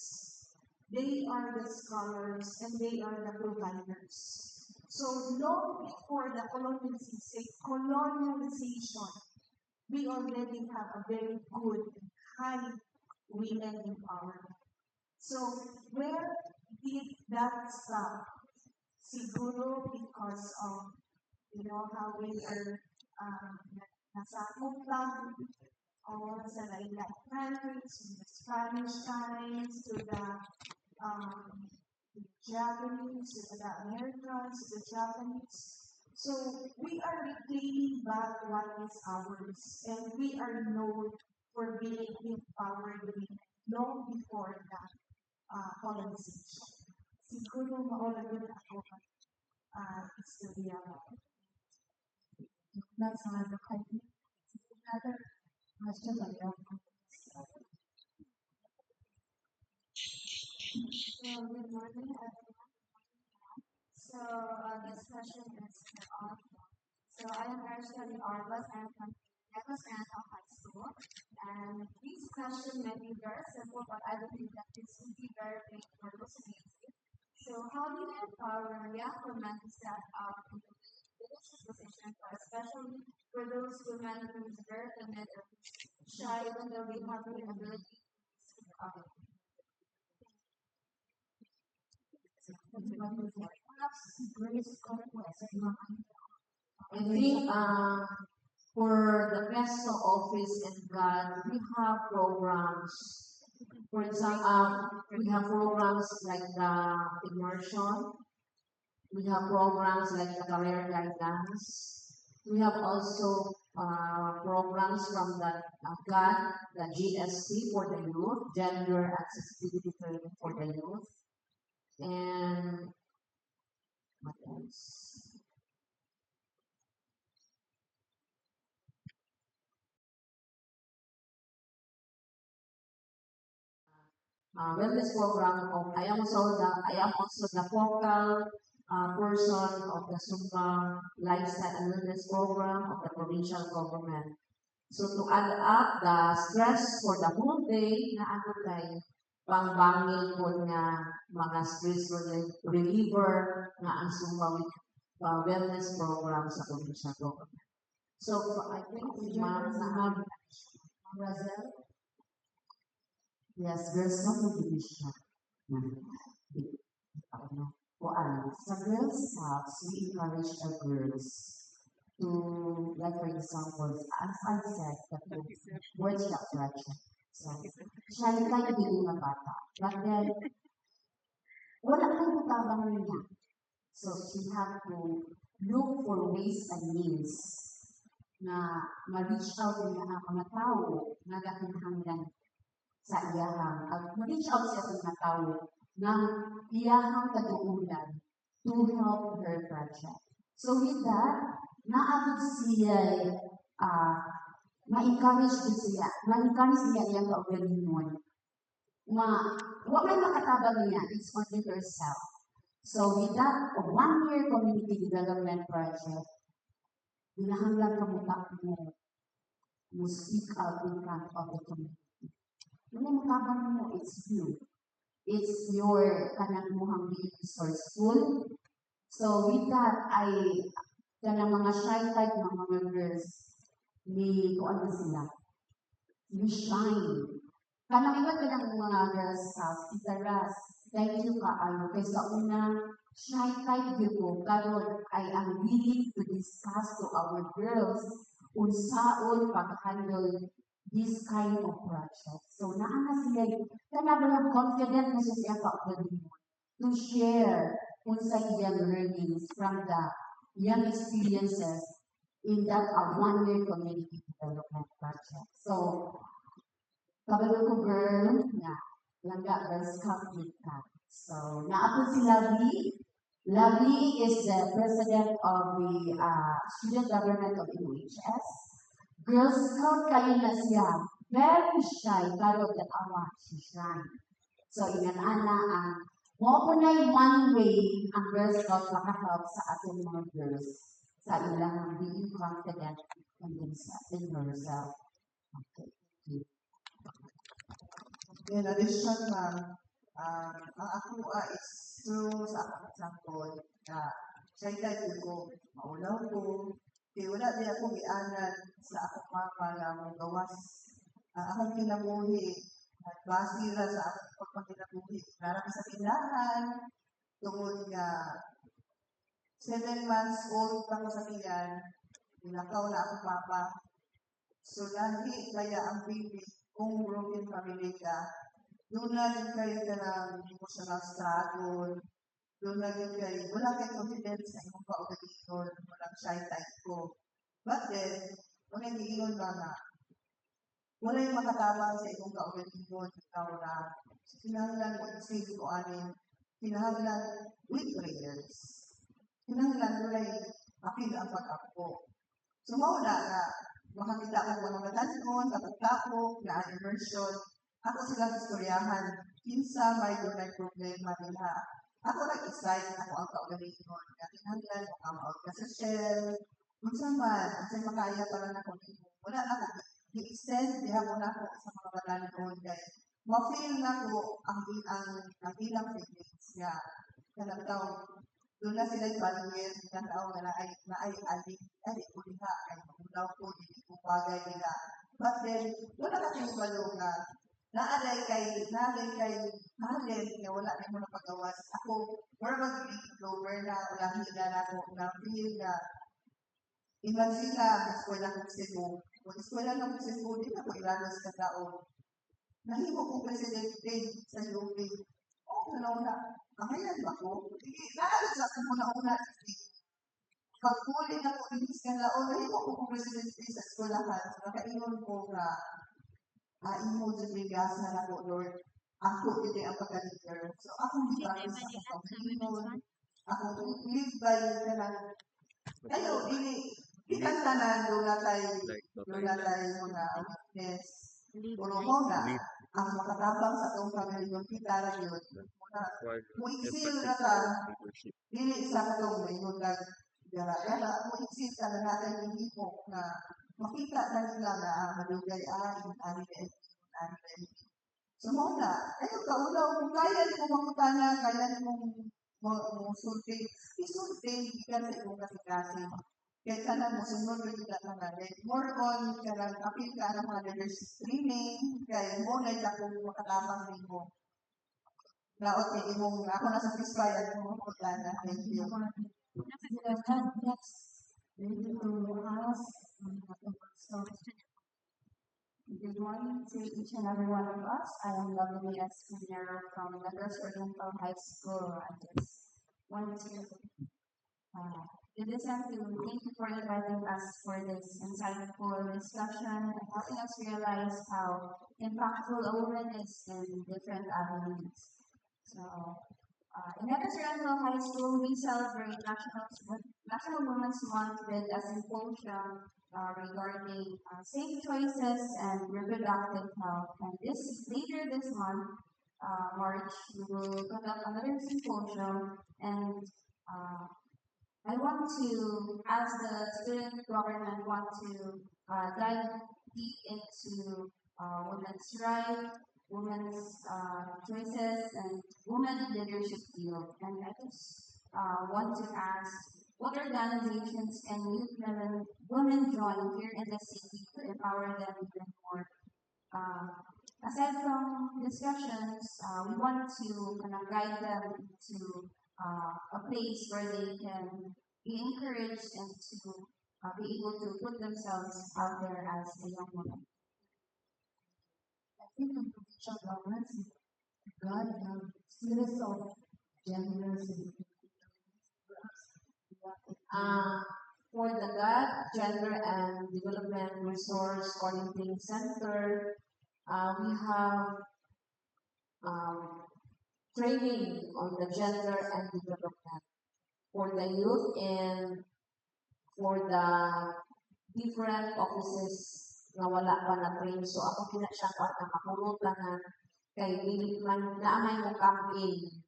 they are the scholars, and they are the providers. So, long before the colonization, we already have a very good, high women empowerment. So, where did that stop? siguro because of, how we are, nasakop lang or sa lain-lain countries, from the Spanish times to the Japanese, to the Americans, to the Japanese. So we are reclaiming back what is ours, and we are known for being empowered women long before the colonization. Siguro maola din ako istorya mo. That's another question. Another question on your So, good morning, everyone. So, this question is for all of you. So, I am Arshali Arbas. I am from Negros National High School. And this question may be very simple, but I believe that this will be very big for those of you. So, how do you empower young women to step up into leadership positions, especially for those women who is very timid or shy, even though they have the ability to speak up? I think for the Pesto Office and God, we have programs. For example, we have programs like the immersion. We have programs like the career guidance. We have also programs from the GAD, the GST for the youth, gender accessibility training for the youth. And what else? Wellness program of I am also the focal person of the Sumba Lifestyle and Wellness program of the provincial government. So to add up the stress for the whole day na ano kay pangbangil po nga mga stress reliever nga ang Sumba wellness program sa provincial government. So I think Ma'am Razel. Yes, girls na division. Sa Girl Scouts, we encourage the girls to, like for example, as I said, the workshop project. So, siya yung kaya din na bata. But then, wala kang butabang niya. So, she have to look for ways and means na ma-reach out niya ang mga tao na hanggang sa iyahang. Ma-reach out siya sa mga tao ng iyahang katuunan to help her project. So with that, naabot siya, ma-encourage niya iyang kaugalingon. Wala makatabang niya, it's only herself. So with that, 1-year community development project, hinahanglan ka mo speak out in front of the community. Yung makatabang mo, it's you. It's your kanang muhang being resourceful. So with that, kanang mga shy type ng mga girls, ni kuan na sila. You shine. Kanang iba kanang mga girls sa Ras, thank you kaayo. Kaya sa una, shy type yun ko, karon ay ang willing to discuss to our girls unsaon pag-handle this kind of project. So, naana sila, kanabang confident na siya to share kung sa iyang learnings from the young experiences in that 1-year community development project. So, kabalo ko girl na langga Girl Scout ka. So, naapod si Lovely. Lovely is the president of the student government of UHS. Girl Scout kayo na siya. Very shy, pero that awa, she's shy. So, inanana ang mo po na one way ang Girl Scout makahelp sa ating mga girls sa ilang being confident in herself. Okay. In addition, ma'am, ang ako is through sa akong example na siya tayo ko, maulaw ko, kaya wala din ako gianan sa akong mama na akong gawas. Akong kinabuhi, nagbasira sa akong pagpagkinabuhi. Narami sa tindahan, tungod nga 7 months old pa ko sa tiyan, nilakaw na ako papa. So, lagi kaya ang baby, kung broken family ka, doon na din kayo ka ng emotional struggle, doon na din kayo, wala kayo confidence sa imong kaugalingon, walang shy type ko. But then, kung hindi ba na, wala yung makatabang sa imong kaugalingon, ikaw na, kinahanglan mo i-save ko anin, kinahanglan with prayers. Kinahanglan wala yung apil ang pag-apo. So, mauna na, makakita ko mga matanon, kapag-tapok, na immersion, ako silang istoryahan, kinsa may doon problema nila. Ako nag-decide, ako ang kaugalingon, na kinahanglan mo come-out ka sa shell, kung saan man, at sa'yo makaya pala na kung wala na ako, i-extend, diha mo na ako sa mga matanon, kaya ma-feel na ko ang ilang feelings nga, kanang doon na sila ibalingin, ng tao na ay adik ko nila, ay magulaw ko, hindi ko bagay nila. But then, wala ka kayong balo na, naalay kay talent na wala na mo napagawas. Ako, more mag-big blower na, wala hila na ako, na feel na, imagine na, eskwela kong Cebu. Kung eskwela ng Cebu, di na ko ilanos ka taon. Nahimo kong presidente sa UP. Na, kamayan ba ko? Naalas ako muna-una. Pagkulit ako, inis ka na, nahimo kong presidente sa eskwelahan. Nakaingon ko na, imo dyan bigasan ako, Lord. Ako, hindi ang pagka-leader. So, ako hindi ba sa pagkakinon. Ako, live by ka lang. Kayo, ikan tanan, doon na tayo mga witness. Puro mo na, ang makatabang sa itong family yung kita na yun, mo isil na ta, dili sa itong yung nag-gara-gara, mo isil ka na natin yung hipok na makita na nila na malugay in-anime. So muna, ayun ka, kung kaya mo mamutana, kaya mo sulting, isulting, ikan sa itong kasi-kasi. Kaya sana musunod rin kita na more on, kaya apil ka ng mga leadership training, kaya mo na ito kung makatabang rin mo. Laot ni imong, ako nasa fish-fire mo, na. Thank you. Good morning to each and every one of us. I am Lovely S. Pinero from Negros Oriental High School. I just want to thank you for inviting us for this insightful discussion and helping us realize how impactful a woman is in different avenues. So, in Negros Oriental High School, we celebrate National Women's Month with a symposium regarding safe choices and reproductive health. And later this month, March, we will conduct another symposium, and I want to, as the student government, want to dive deep into women's rights, women's choices, and women leadership field. And I just want to ask, what organizations can women join here in the city to empower them even more? Aside from discussions, we want to kind of guide them to a place where they can be encouraged and to be able to put themselves out there as a young woman. I think in provincial governments, God series of genders For the GAD, Gender and Development Resource Coordinating Center, we have training on the gender and development for the youth and for the different offices na wala pa na train. So ako pinasya pa na makurutan kay dili man naamay mo campaign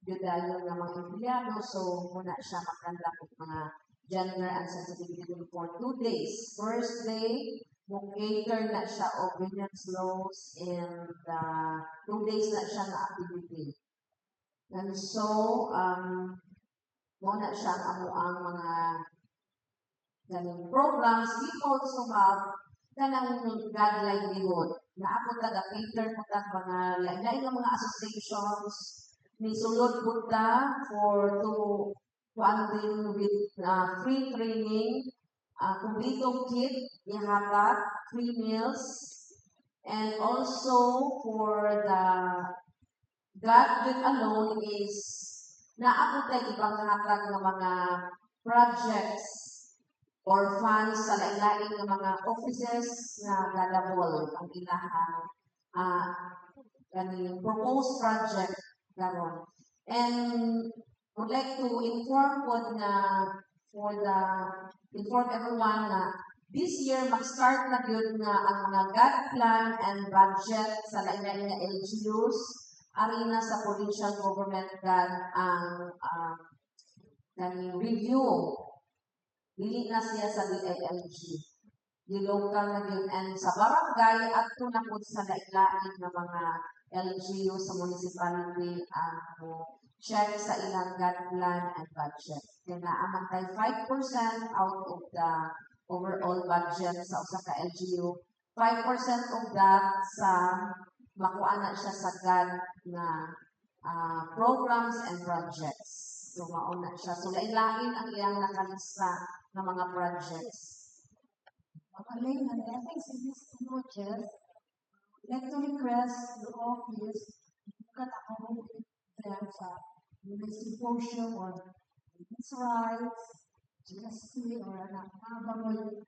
judayo ng mga empleyado. So muna siya magkandakit mga gender and sensitivity for 2 days. First day, cater na siya o women's laws, and 2 days na siya na activity. And so, muna siya ang mga programs. We also have kanang God livelihood na ako taga-cater po ta mga lain mga associations ni sulod po ta funding with free training, kumpletong kit, ihatag, free meals, and also for the gadget alone is naabot ibang hatag ng mga projects or funds sa lain-lain ng mga offices na gadabol ang ilahang proposed project karon. And would like to inform po na inform everyone na this year mag-start na yun na ang mga GAD plan and budget sa lain-lain na LGUs arena sa provincial government GAD ang review. Dili na siya sa DILG. Yung local na yun. And sa barangay at tunakot sa lain-lain ng mga LGU sa municipality ang check sa ilang GAD plan and budget. Kaya naamantay 5% out of the overall budget sa usa ka LGU. 5% of that sa makuha na siya sa GAD na programs and projects. So, mauna siya. So, lain-lain ang iyang nakalista ng mga projects. Again, and ethics in this project, like to request the office kat ako them sa symposium or human rights, GST, or nakabagoy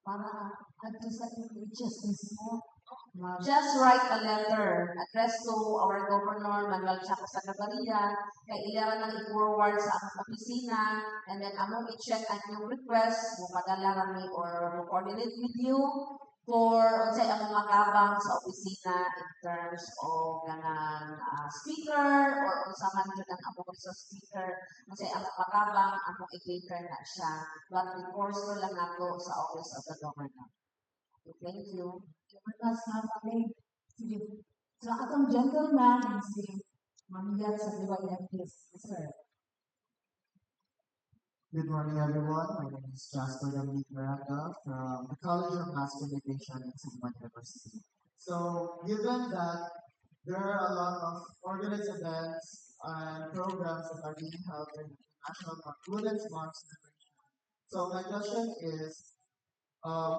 para address sa issues mismo. Just write a letter addressed to our governor, Manuel Chaco Sacagaria, kay ilan nang i-forward sa among opisina, and then among i-check ang yung request, mupadala kami or coordinate with you for unsay among makabang sa opisina in terms of ganang speaker or unsa man jud ang among resource speaker, unsay among makabang among i-cater na siya. But enforce lang nato sa office of the governor. Okay, thank you. Mas na kami sa atong gentleman and si Mamiyat sa DYFS, sir. Good morning, everyone. My name is Jasper Dominic Miranda from the College of Mass Communication at Sigma University. So, given that there are a lot of organized events and programs that are being held in National Park, Woodlands Park celebration. So, my question is,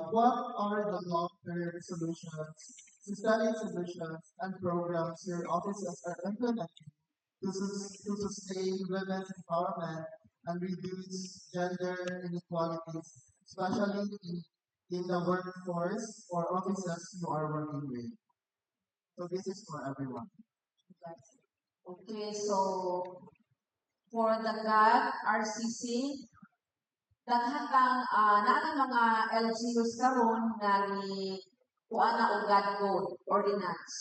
what are the long-term solutions, systemic solutions, and programs your offices are implementing to sustain women's empowerment and reduce gender inequalities, especially in the workforce or offices you are working with? So this is for everyone. Okay, so for the GAD, RCC, daghang naa mga LGUs karon nga ni kuha na og GAD code ordinance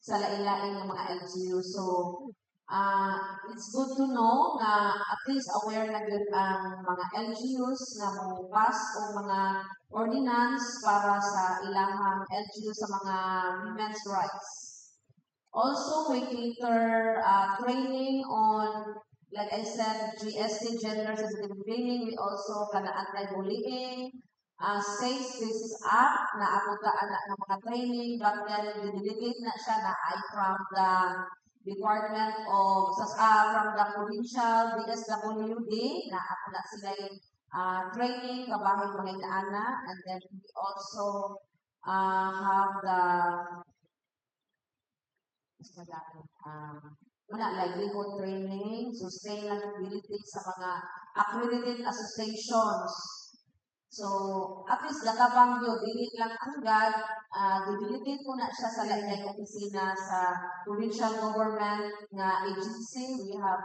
sa lain-lain ng mga LGU. So it's good to know na at least aware na gyud ang mga LGUs na mo pass o mga ordinance para sa ilahang LGU sa mga women's rights. Also, we cater training on, like I said, GST, gender sensitive training. We also kana anti-bullying, safe spaces app na abutaan na ng mga training, but then didelegate na siya na ay from the Department of from the provincial DSWD na ako na sila training kabahin mga inaana, and then we also have the livelihood training, sustainability sa mga accredited associations. So, at least nakabang yun, dili lang ang GAD, dibilitin ko na siya sa lain ng opisina sa provincial government nga agency. We have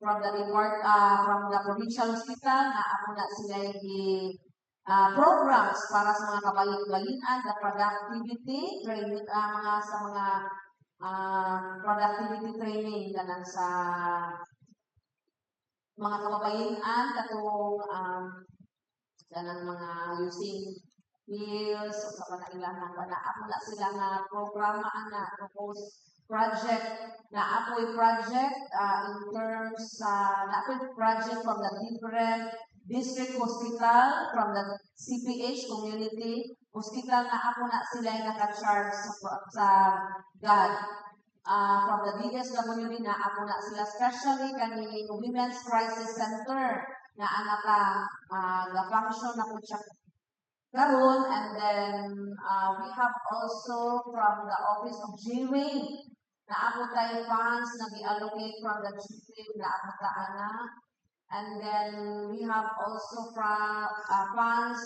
from the provincial hospital na ako na sila yung programs para sa mga kabayin-bayinan, the productivity training, sa mga productivity training kanang sa mga kababayan katong kanang mga using meals o sa panailangan na ako na sila nga programa na proposed project na apoy project in terms na apoy project from the different district hospital, from the CPH community hospital na ako na sila yung naka-charge sa GAD. from the DSWD na ako na sila, especially kani Women's Crisis Center na ga-function na po siya karon, and then we have also from the office of GWing na ako tayo funds na gi-allocate from the GWing na ako ana, and then we have also from funds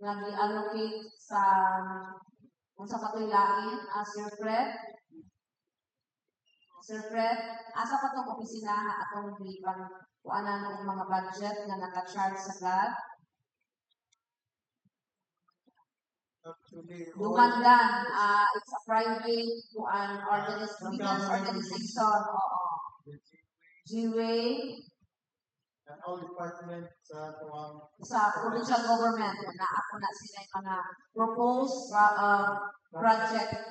na gi-allocate sa kung sa patulain, Sir Fred, asa pa itong opisina na atong gipang kuanan ng mga budget na naka-charge sa GAD? Actually, Dumandan, it's a private women's organization, oo. GWay, and all departments sa provincial government na ako na sila yung mga proposed project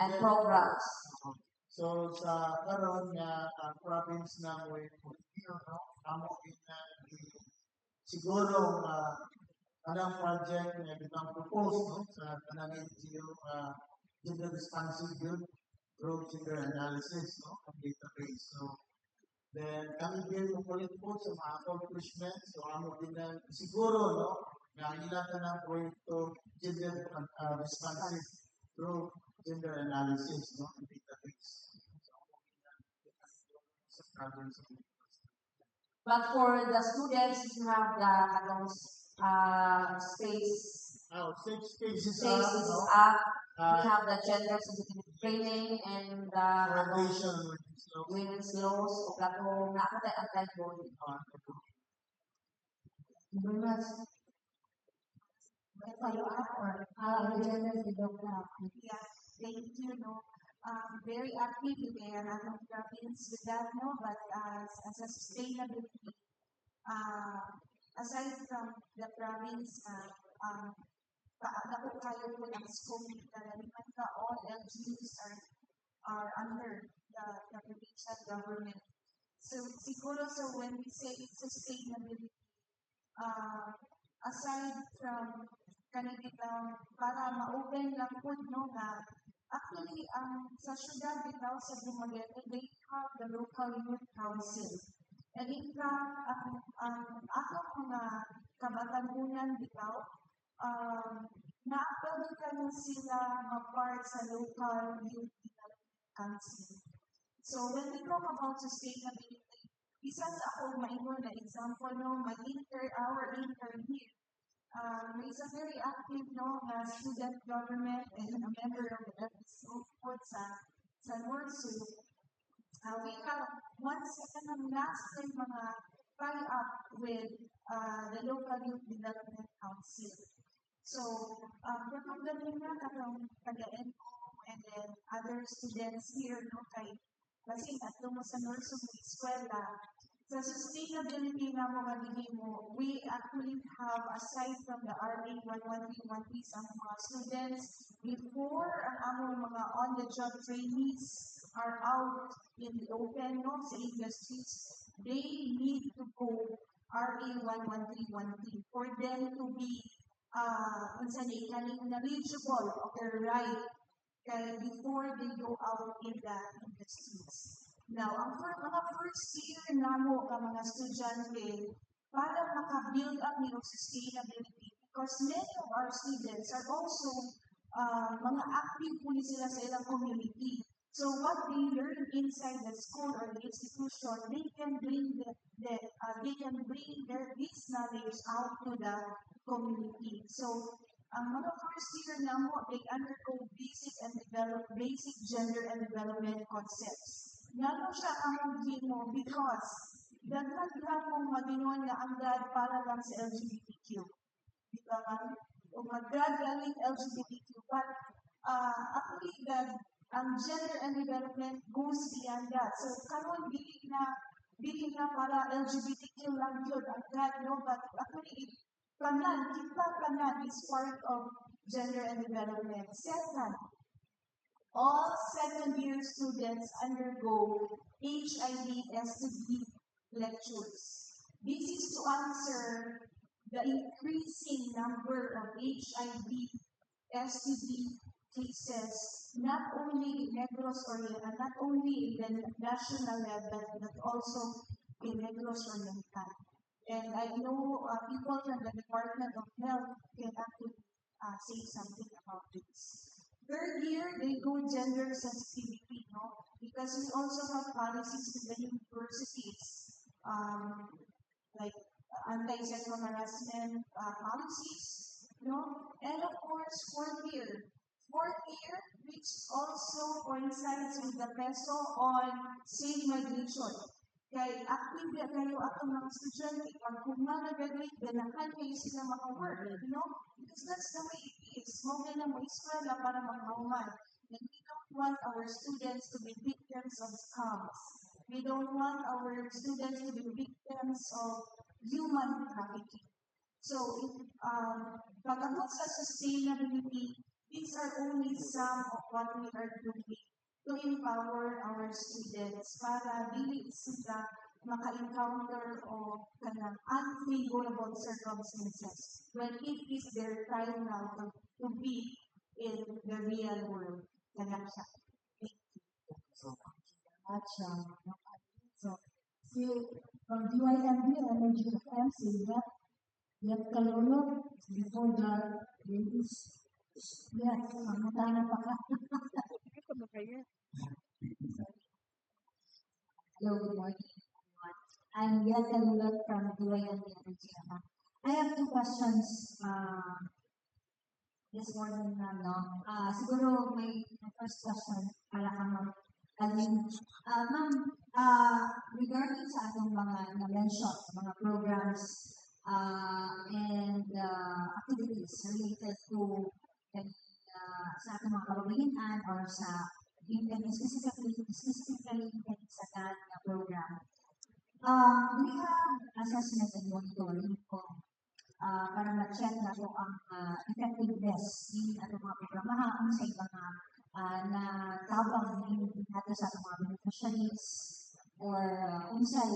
and programs. So sa karon nga province na mo no, amo ina siguro anang project nga bitang propose no sa kanang NGO gender responsive youth through gender analysis no ang database. So then kami din mo ulit po sa mga accomplishments, so amo din na siguro no nga ilang tanang proyekto gender responsive through gender analysis no ang database. But for the students, you have the space. Safe spaces Space is no? up. We have the gender sensitivity training and the Foundation women's laws o katong nakatay ang typhoon. Bunas. May follow-up or gender development. Yeah, thank you, no. Very active kaya natin province with that, no, but as a sustainability, aside from the province, dako kayo po ng scope na naman ka, all LGUs are under the provincial government. So siguro, so when we say sustainability, aside from kanina para ma-open lang po, no, na actually, sa syudad bitaw sa Dumaguete, they have the local youth council. And in fact, ang atong mga kabatanunan bitaw, na-apel ka na sila ma-part sa local youth council. So when we talk about sustainability, isa sa akong maingon na example, no, our intern here, is a very active student government and a member of the episode sa North. We have once last time mga tie-up with the local youth development council. So, kapag na katong taga-NO and then other students here, no, kasi ato mo sa North eskwela, sa sustainability na mga mo, we actually have, aside from the RA 11313 sa mga students, before ang among mga on-the-job trainees are out in the open, no, sa industries, they need to go RA 11313 for them to be knowledgeable of their right before they go out in the industries. Now, ang mga first year namo ka mga estudyante para maka-build up ng sustainability, because many of our students are also mga active po sila sa ilang community. So what they learn inside the school or the institution, they can bring this knowledge out to the community. So ang mga first year namo, they undergo basic gender and development concepts. Nano siya ang mo because dagdag lang mong magingon na ang God para lang sa LGBTQ. Di ba man? O mag-God galing LGBTQ. But actually, ang gender and development goes beyond that. So, karon biling na para LGBTQ lang yun ang God, no? But actually, kita is part of gender and development. Second, all second-year students undergo HIV/STD lectures. This is to answer the increasing number of HIV/STD cases, not only in Negros Oriental, not only in the national level, but also in Negros Oriental. And I know people from the Department of Health can actually say something about this. Third year, they do gender sensitivity, no? Because we also have policies in the universities, like anti-sexual harassment policies, no? And of course, fourth year. Fourth year, which also coincides with the peso on safe migration. Kaya active na kayo atong mga estudyante, pag kung mag-graduate, ganahan kayo sila maka-work, because that's the way it is. Mga na mo eskwela para makahuman. And we don't want our students to be victims of scams. We don't want our students to be victims of human trafficking. So, pagkabot sa sustainability, these are only some of what we are doing to empower our students para dili sila maka-encounter o kanang unfavorable circumstances when it is their time now to be in the real world. Kanang siya. Gotcha. So, from DYMB Energy FM, yet kalulog before the release. Yes, mamatana pa ka. Hello, good morning, everyone. I'm Yel Kalulog from DYMB Energy FM. I have two questions this morning, no? Siguro my first question para ka ma'am. Ma'am, regarding sa atong mga na-mention, mga programs and activities related to sa atong mga kababayan or sa specifically sa that program. We have assessment and monitoring ko para ma-check na po ang effectiveness ng atong mga programa kung sa ibang na tabang natin sa atong mga beneficiaries or kung sa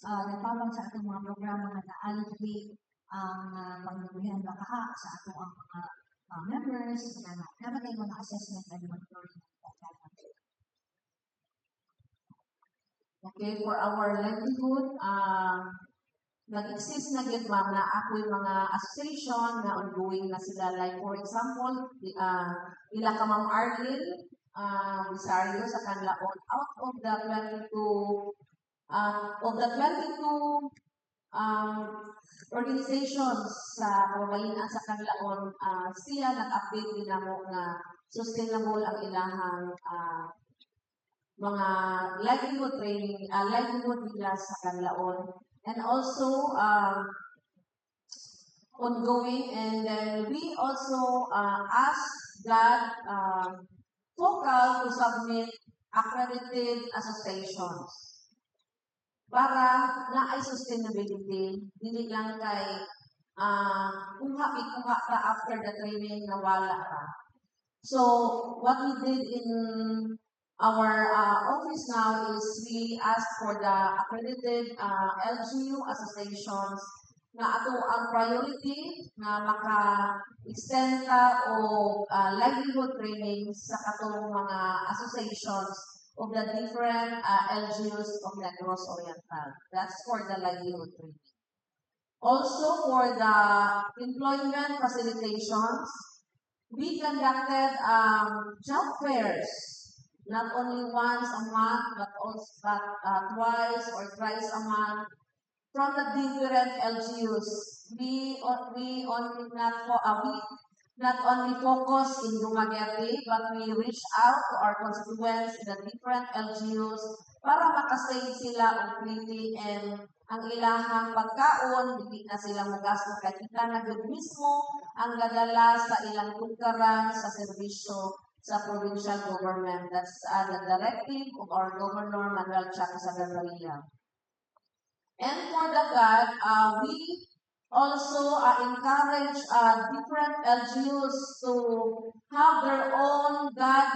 natabang sa atong mga programa na na-allocate ang panglubuhan baka sa atong mga members na dapat ay mga assessment and monitoring. Okay, for our livelihood, nag-exist na yun, ma'am, na ako'y mga association na ongoing na sila. Like, for example, ila ka Ma'am Arlene, Rosario sa Canlaon, out of the 22 organizations sa kababayan sa Canlaon, siya nag-update din mo na sustainable ang ilahang mga livelihood training, livelihood nila sa Canlaon. And also, ongoing, and then we also ask that focal to submit accredited associations para na ay sustainability, hindi lang kay kuha ka after the training na wala ka. So, what we did in our office now is we ask for the accredited LGU associations na ato ang priority na maka-extend ka o livelihood training sa katong mga associations of the different LGUs of Negros Oriental. That's for the livelihood training. Also, for the employment facilitations, we conducted job fairs. Not only once a month, but twice or thrice a month from the different LGUs. We not only focus in Dumaguete, but we reach out to our constituents in the different LGUs para makasave sila og pliti and ang ilahang pagkaon, hindi na sila magasto kay kita na gud mismo ang gadala sa ilang tukaran sa serbisyo sa provincial government. That's the directive of our Governor Manuel Chaco Sagararia. And for the God, we also encourage different LGUs to have their own God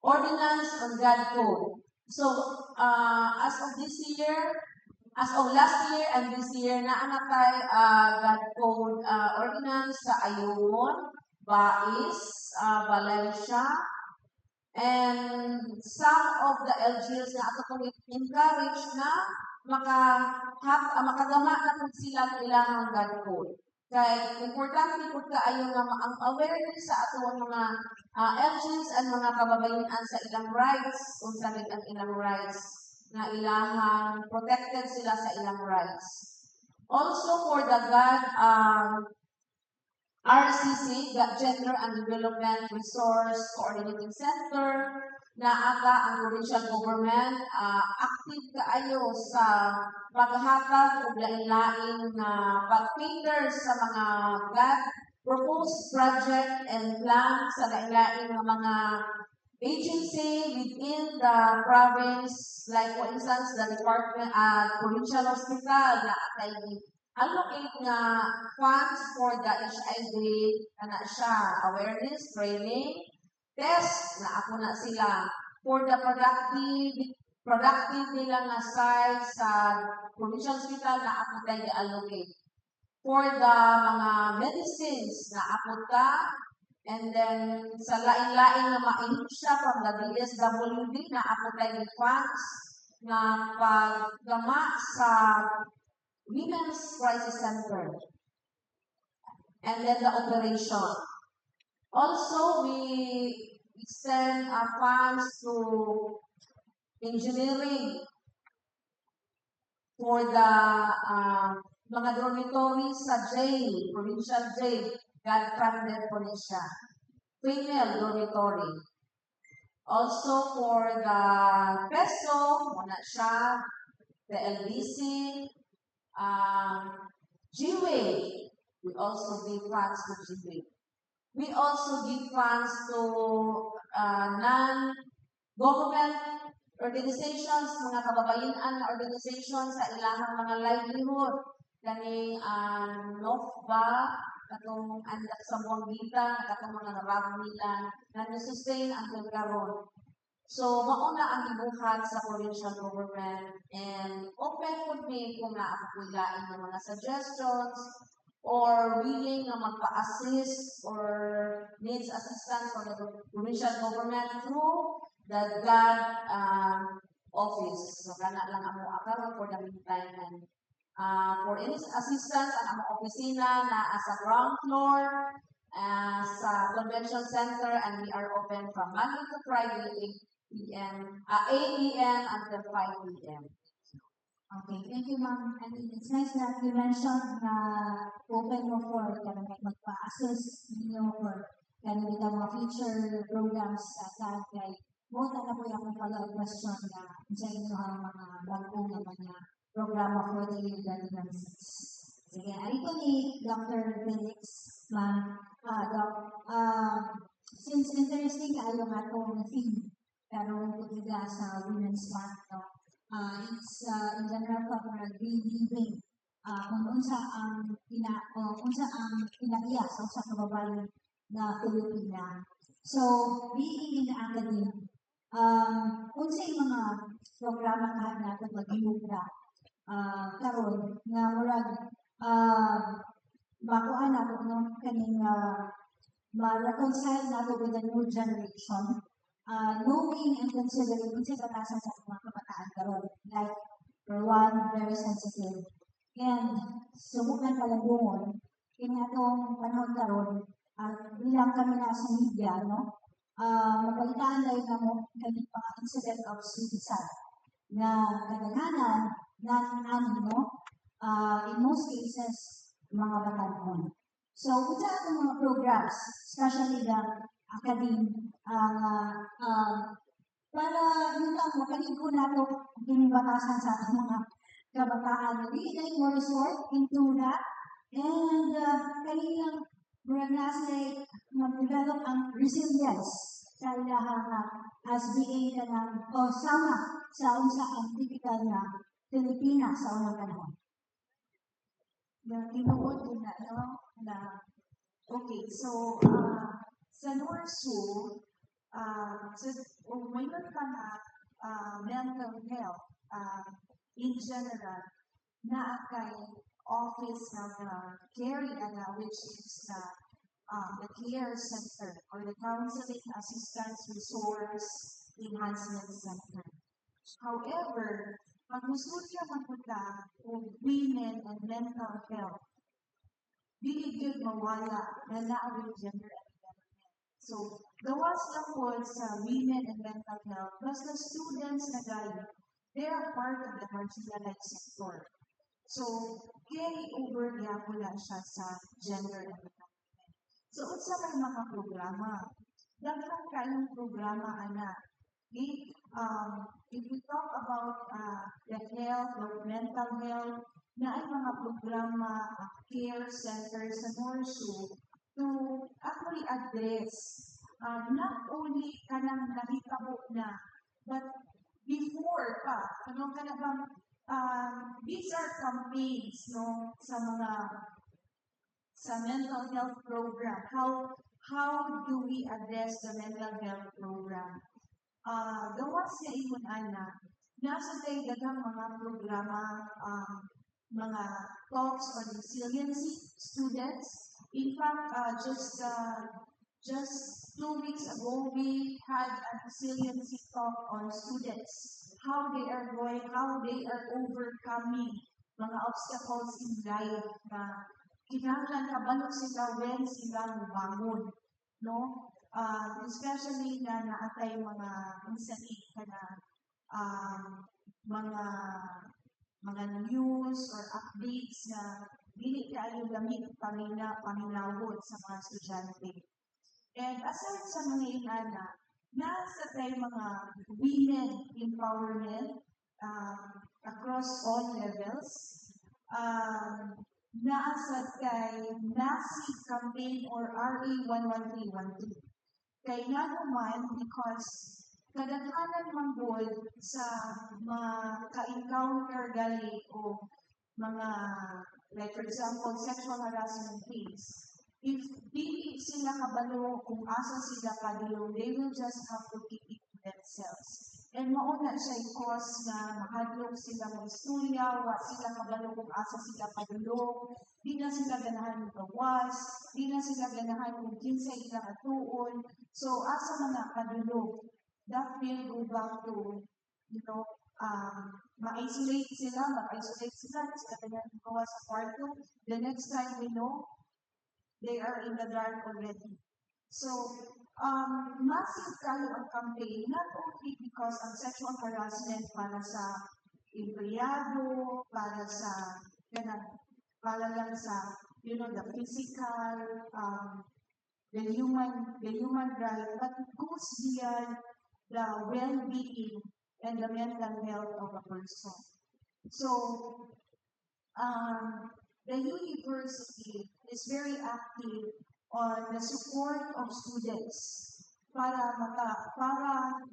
ordinance on God code. So, as of last year and this year, naanatay God code ordinance sa Ayungon, Bais, Valencia, and some of the LGUs na ato kong encourage na makagama na kung sila kailangan God code. Kaya importante po kaayo nga ang awareness sa ato mga LGUs and mga kababayan sa ilang rights, kung sabi ang ilang rights, na ilang protected sila sa ilang rights. Also for the God RCC, Gender and Development Resource Coordinating Center, na aka ang provincial government active kaayo sa paghatag og lain-lain na pag-cater sa mga GAT proposed project and plan sa lain-lain ng mga agency within the province, like for instance the department provincial hospital na atay allocate nga funds for the HIV na siya awareness training test na ako na sila for the productive nila nga site sa provincial hospital na ako tayo allocate for the mga medicines na ako ta and then sa lain-lain na ma-insya from the DSWD na ako tayo funds na paggama sa Women's Crisis Center and then the operation. Also, we extend our funds to engineering for the mga dormitories sa jail, provincial jail, God-funded po niya siya. Female dormitory. Also for the PESO, muna siya, the LBC, GWAY, we also give funds to GWAY. We also give funds to non-government organizations, mga kababayan na organizations sa ilahang mga livelihood. Kaning NOFBA, katong andak sa Buangita, katong mga narag nila na nasustain until karon. So, mauna ang ibuhat sa provincial government and open would be kung naakapilain ng mga suggestions or willing na magpa-assist or needs assistance from the provincial government through the GAD office. So, kana lang ang mga account for the meantime. And for any assistance, ang mga opisina na sa ground floor, sa convention center, and we are open from Monday to Friday, 8 p.m. until 5 p.m. Okay, thank you, ma'am. I mean, it's nice that you mentioned na open mo for magpa-assist ninyo for kanina mga future programs at kay mo na po yung follow-up question na sa inyo ang mga bagong na mga programa for the year 2026. Sige, arito ni Dr. Felix, ma'am. Doc, since interesting kayo nga itong theme karong pagdiga sa Women's Month, no? It's in general for green living. Kung unsa ang pinaiya sa usa ka babae na Pilipina. So, being in the academy, unsa yung mga programa nga natin mag-iugra karon nga murag makuha nato no kaning ma-reconcile nato with the new generation. Knowing and considering kung batasan sa mga kabataan karon, like for one, very sensitive. And subukan palabungon, kinatong panahon karon, bilang kami na sa media, no? Mabalitaan lang na mo ganit mga incident of suicide na kadaghanan no? In most cases, mga batanon. So, kung sa itong mga programs, especially the academy, para yung makalig ko na ito binibatasan sa ating mga kabataan. We like more resort into that and kanilang say mag-develop ang resilience sa ilahang as being ka ng sama sa unsa ang typical na Pilipinas sa unang panahon. Tinuod ko na, no? Okay, so, sa NORSU, mayroon pa na mental health in general na kay office ng carry which is the care center or the counseling assistance resource enhancement center. However, pag gusto man punta o women and mental health, dili gyud mawala na naabot gender and development. So, gawas lang po sa women and mental health, basta students na galing, they are part of the marginalized sector. So, carry over gyapon na siya sa gender and development. So, unsa may mga programa? Daghang kayong programa ana. Okay? If we talk about the health or mental health, na ay mga programa, care centers sa Norsu to actually address not only kanang nahitabo na, but before pa, ano ka na bang, these are campaigns no, sa mental health program. How do we address the mental health program? Gawas na ingon ana, nasa tayo daghang mga programa, mga talks on resiliency students. In fact, just 2 weeks ago, we had a resiliency talk on students, how they are going, how they are overcoming mga obstacles in life na kinahanglan kabalo sila when sila bangon, no? Especially na naatay mga insani kana mga news or updates na dili kayo gamit paminawod sa mga estudyante. And aside sa mga inana, nasa tayo mga women empowerment across all levels. Nasa tayo NASIG campaign or RA 11312. Kay naman because kadaghanan manggod sa mga ka-encounter gali o mga, like for example, sexual harassment case. If dili sila kabalo kung asa sila kadulong, they will just have to keep it to themselves. And mauna siya cause na mahadlok sila mo istorya, wa sila kabalo kung asa sila kadulong, di na sila ganahan ng gawas, di na sila ganahan kung kinsa ilang atuon. So, asa mga kadulong, that will go back to, ma-isolate sila, sila ganyan gawa sa kwarto. The next time we know, they are in the dark already. So, massive kayo ang campaign, not only because ang sexual harassment para sa empleyado, para lang sa, the physical, the human right, but it goes beyond the well-being and the mental health of a person. So, the university is very active on the support of students para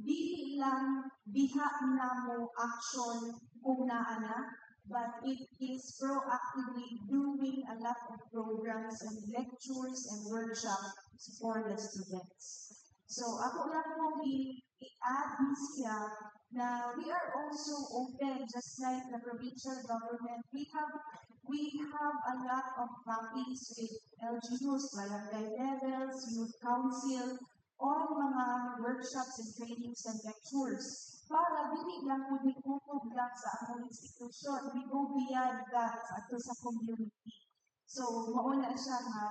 dili lang diha na mo action kung naana, but it is proactively doing a lot of programs and lectures and workshops for the students. So ako lang po i-add siya na we are also open, just like the provincial government. We have a lot of copies with LGUs, barangay levels, youth council, all mga workshops and trainings and lectures. Para dili lang po ikutog lang sa among institusyon, we go beyond that sa community. So, mauna siya nga,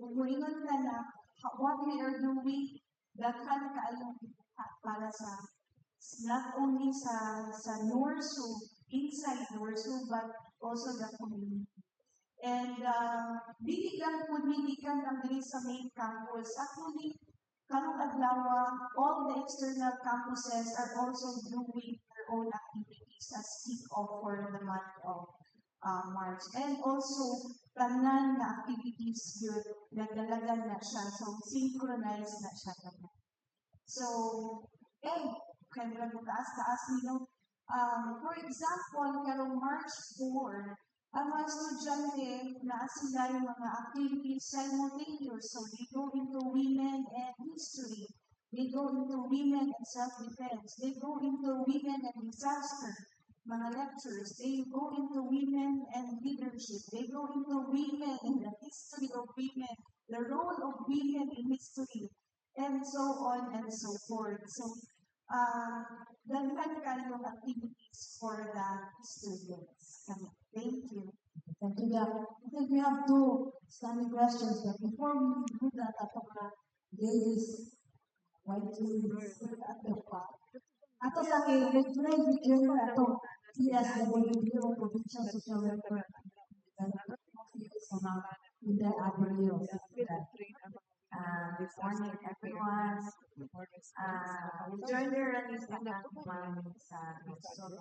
kung ingon ka na, what we are doing, daghan kaayong para sa not only sa Norsu, inside Norsu, but also the community. And dili lang po nilikan ang dili sa main campus. Actually, karong adlaw, all the external campuses are also doing their own activities as kick-off for the month of March. And also, tanan na activities yun, nagdalagan na siya. So, synchronized na siya. So, kaya mo taas nilo. For example, karong March 4, ang mga estudyante na sila yung mga activities simultaneous. So, they go into women and history. They go into women and self-defense. They go into women and disaster, mga lectures. They go into women and leadership. They go into women and the history of women the role of women in history, and so on and so forth. So, dagdag kayong activities for the students. Thank you. Thank you, Jack. I think we have two standing questions, but before we do that, ladies, white ladies, ato sa grade video ato PSWBO Provincial Social Welfare Office in the Abreu. Good morning, everyone. We joined already sa nakuman sa Luzon,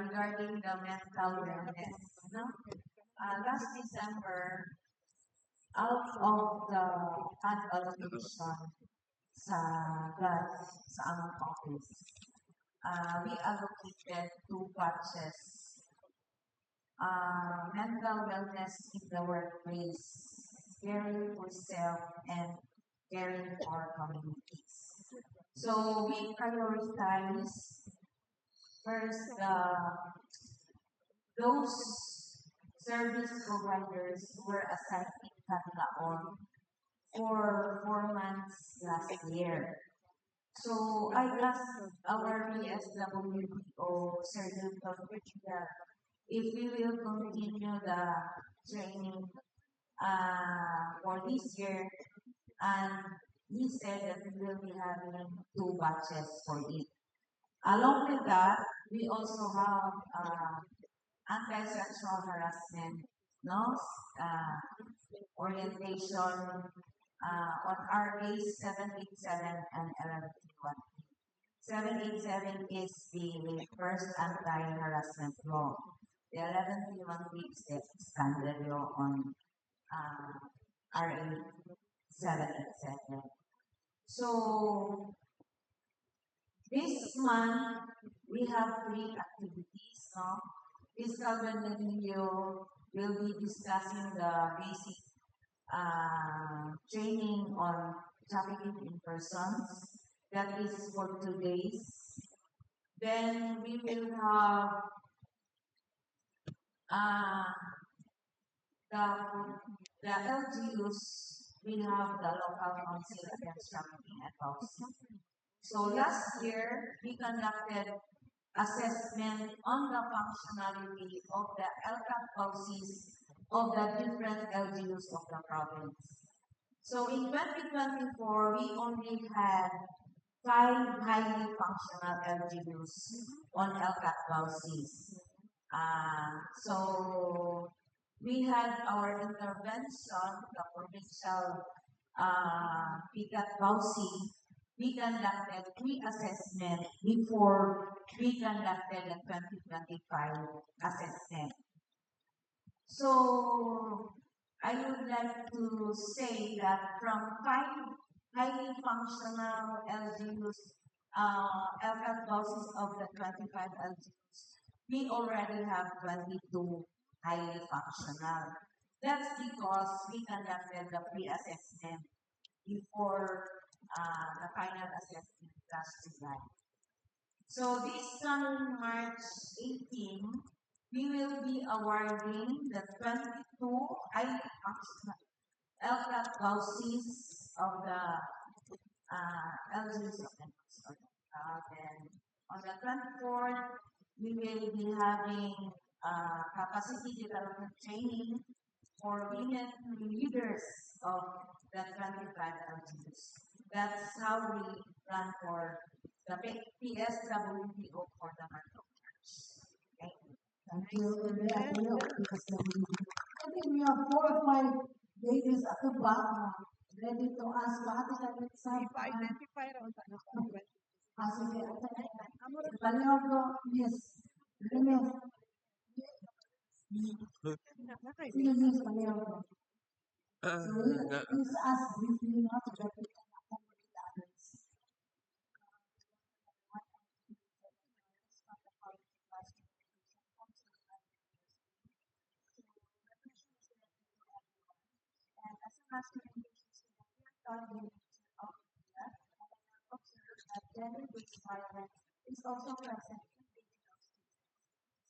regarding the mental wellness. No? Last December, out of the fund allocation sa GAD, sa among office, we allocated 2 batches. Mental wellness in the workplace, caring for self and caring for communities. So we prioritize first those service providers who were assigned in Canlaon for 4 months last year. So I asked our PSWBO Sir Dr. Richard if we will continue the training for this year, and he said that we will be having 2 batches for it. Along with that, we also have anti-sexual harassment, no? Orientation on RA 787 and 1131. 787 is the first anti-harassment law. The 1131 is the standard law on RA 787. So this month we have 3 activities. No? Fiscal Benedillo will be discussing the basic training on trafficking in persons. That is for 2 days. Then we will have the LGUs. We have the local council against trafficking and housing. So last year we conducted assessment on the functionality of the LCAP policies of the different LGUs of the province. So in 2024, we only had 5 highly functional LGUs on LCAP policies. So we had our intervention, the provincial PCAT policy. We conducted 3 assessments before we conducted the 2025 assessment. So I would like to say that from 5 highly functional LGUs, LCAT policies of the 25 LGUs, we already have 22 highly functional. That's because we conducted the pre-assessment before the final assessment last July. So this coming March 18, we will be awarding the 22 highly functional LCAT policies of the LGUs of the Then on the 24th, we will be having capacity development training for women leaders of the 25 LGUs. That's how we plan for the PSWBO for the month of March. Thank you. Thank you. I think we have 4 or 5 ladies at the back ready to ask what is the next time. Yes. Please ask briefly not to get it accommodate others. And as a mass communications student, we are taught the nature of media, and I have observed that gender-based violence is also present in digital spaces.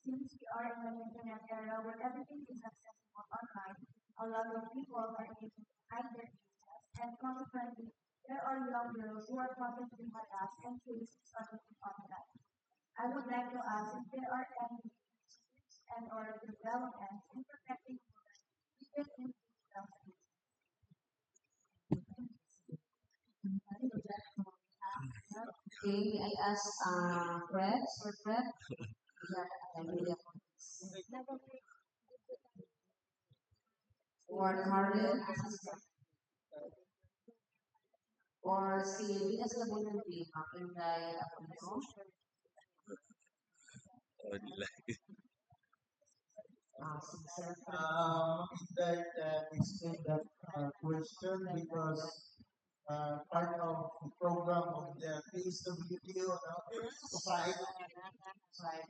Since we are in an internet era where everything is accessible online, a lot of people are able to hide their faces, and consequently, there are young girls who are publicly harassed and faced publicly online. I would like to ask if there are any initiatives and or developments in protecting women even in digital space. Okay, I ask Fred, Sir Fred. Yeah, I really or Karen, or si DSWD, Mapinday Apollo. Si Sir Fred. That explain that question because part of the program of the PSWD society. Right.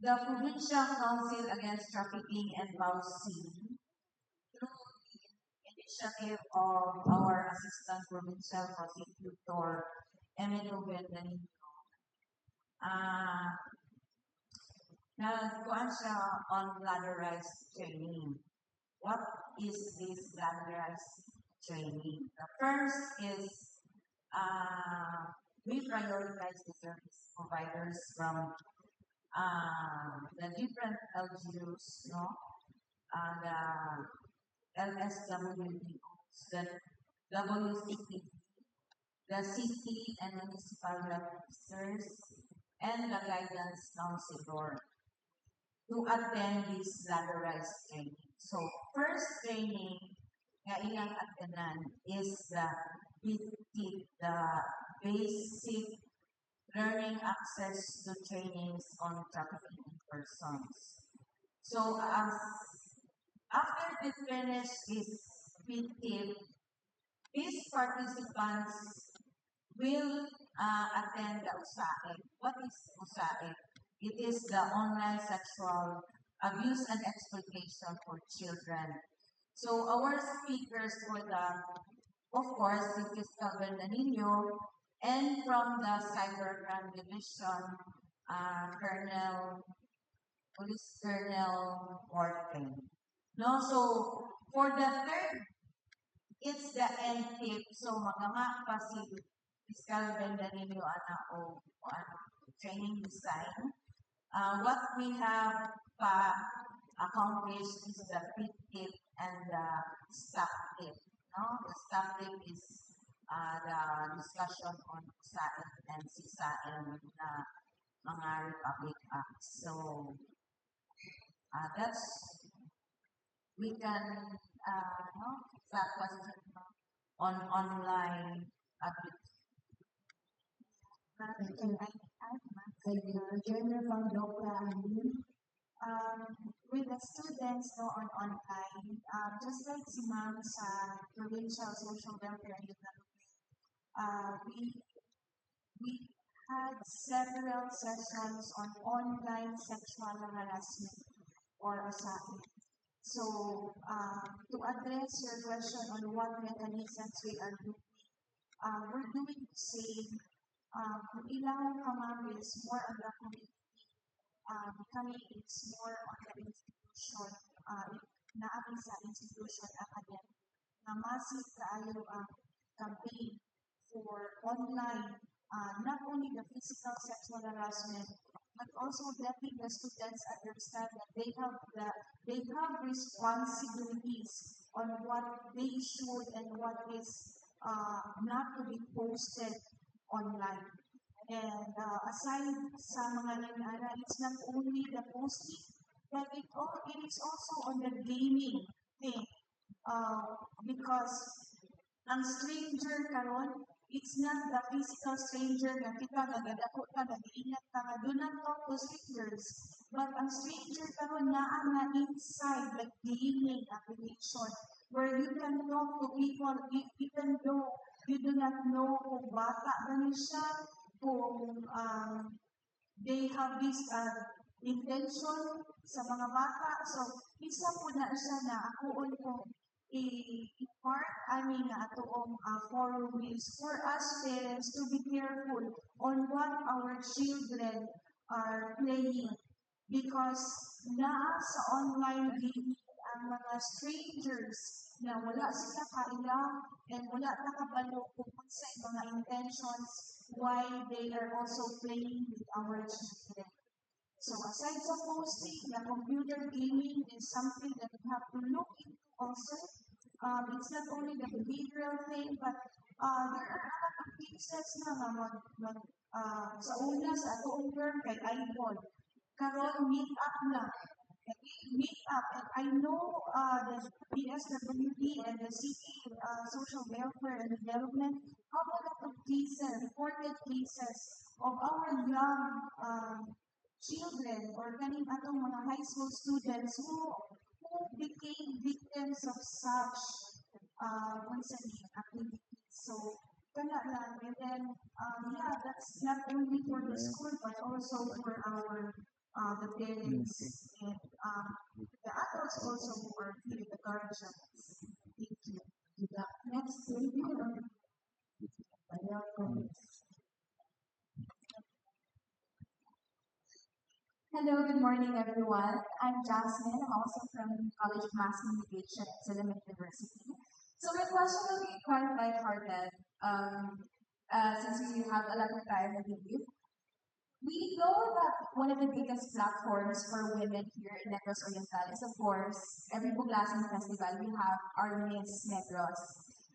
The Provincial Council Against Trafficking and Policy, through the initiative of our Assistant Provincial Prosecutor, Emilio Bendanino, nagkuhan siya on ladderized training. What is this ladderized training? The first is we prioritize the service providers from the different LGUs, no? The LSWDOs, the WCP, the city and municipal officers, and the guidance counselor to attend this ladderized training. So, first training nga ilang attenan is the basic learning access to trainings on trafficking in persons. So, after we finish this BTIP, these participants will attend the USAID. What is USAID? It is the online sexual abuse and exploitation for children. So our speakers for that, of course, the Fiscal Bendanino, and from the Cybercrime Division, Police Colonel Orten. No, so for the third, it's the NTIP. So magama pa si Fiscal Bendanino o training design. What we have accomplished is the pre-tip and the staff tip. No? The staff tip is the discussion on SAID and CSAID na mga Republic Acts. So, that's, we can, that question on online General Fund Dr. Aileen. With the students no, on online, just like si Ma'am sa Provincial Social Welfare and Development, we had several sessions on online sexual harassment or assault. So, to address your question on what mechanisms we are doing, we're doing the same. Kung ilang kamami is more on the community, kami is more on the institution, naabot sa institution academic. Na massive kaayo ang campaign for online, not only the physical sexual harassment, but also letting the students understand that they have responsibilities on what they should and what is not to be posted online. And aside sa mga nangyara, it's not only the posting, but it is also on the gaming thing. Because ang stranger karon, it's not the physical stranger na kita nagadako ka, nag-iingat ka, do not talk to strangers. But ang stranger karon naa na inside the gaming application where you can talk to people even though you do not know kung bata ba siya, kung they have this intention sa mga bata. So, isa po na siya na ako kung i-part ani na atoong forum is for us parents to be careful on what our children are playing because naa sa online gaming ang mga strangers na wala sila kailang and wala nakabalo kung sa mga intentions why they are also playing with our children. So aside sa posting, the computer gaming is something that we have to look into also. It's not only the behavioral thing, but there are a lot of cases na sa una sa atong term kay iPhone. Karon meet up na. Meet up. And I know the PSWD and the city Social Welfare and Development have a lot of cases, reported cases of our young children or kaning atong mga high school students who became victims of such concerning activities. So, kana lang. And then, yeah, that's not only for the school, but also for our the parents and the adults also who are here, the guardians. Thank you. Next, thank you. Hello, good morning everyone. I'm Jasmine. I'm also from College of Mass Communication at Silliman University. So my question will be quite lighthearted, since we have a lot of time with you. We know that one of the biggest platforms for women here in Negros Oriental is, of course, every Buglasan festival we have our Miss Negros.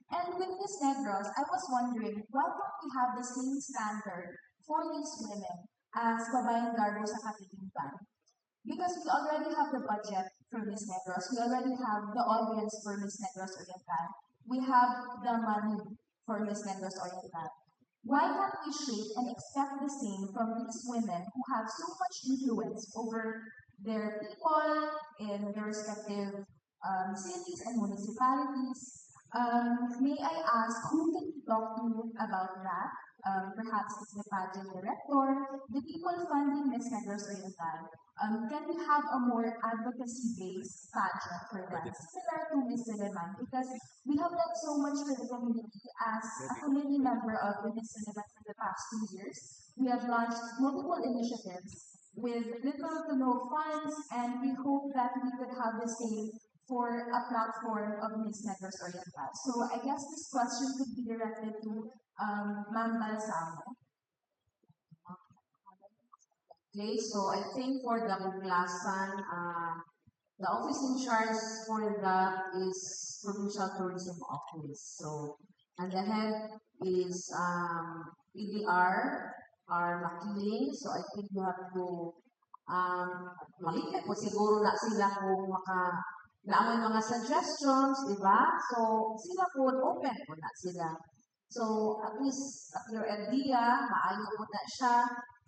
And with Miss Negros, I was wondering, why don't we have the same standard for these women as Kabayan Garbo sa Katitimpan? Because we already have the budget for Miss Negros, we already have the audience for Miss Negros Oriental, we have the money for Miss Negros Oriental. Why can't we shape and expect the same from these women who have so much influence over their people in their respective cities and municipalities? May I ask who can we talk to about that? Perhaps it's the pageant director, the people funding Miss Negros Oriental. Can we have a more advocacy-based pageant for them, similar to Miss Cinnamon? Because we have done so much for the community as a community member of Miss Cinnamon for the past 2 years. We have launched multiple initiatives with little to no funds, and we hope that we could have the same for a platform of Miss Negros Oriental. So I guess this question could be directed to Ma'am Balsamo. Okay, so I think for the Buglasan, the office in charge for that is Provincial Tourism Office. So, and the head is PDR, our Makiling. So I think you have to makita po siguro na sila kung naamay mga suggestions, di ba? So, sila po, open po na sila. So, at least, at your idea, maayo po na siya,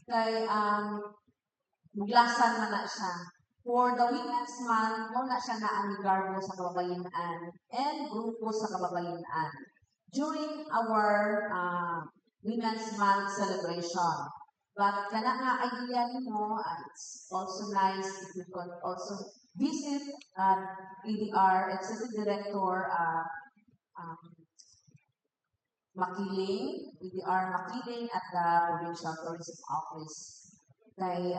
kay Buglasan na siya. For the Women's Month, mo na siya na ang garbo sa kababayan and grupo sa kababayan during our Women's Month celebration. But kana nga idea nimo, it's also nice if you could also visit PDR Executive Director Makiling, PDR Makiling at the Provincial Tourism Office. Kay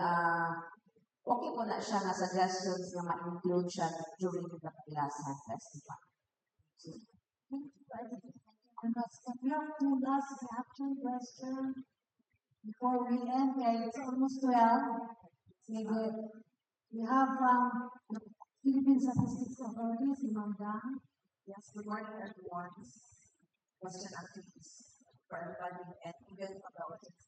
okay po na siya na suggestions na ma-include siya during the Paglasan Festival. We have two last reaction questions before we end. It's almost 12. Maybe we have the Philippine Statistics Authority, si Ma'am Dan. Yes, good morning everyone. Question activities for everybody and even about it.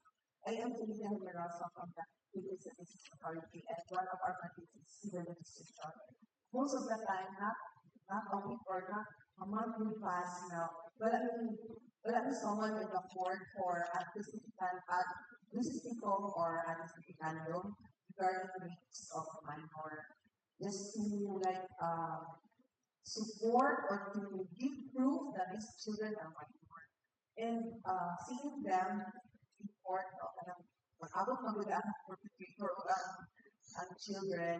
I am Philippine Mirosa from the Philippine Statistics Authority and one of our countries is Civil District. Most of the time, not a week or not a month will pass now. Wala na someone with the board for statistical or statistical regarding rates of minor, just to like support or to give proof that these children are minor. And seeing them report abot magudaan perpetrator and children,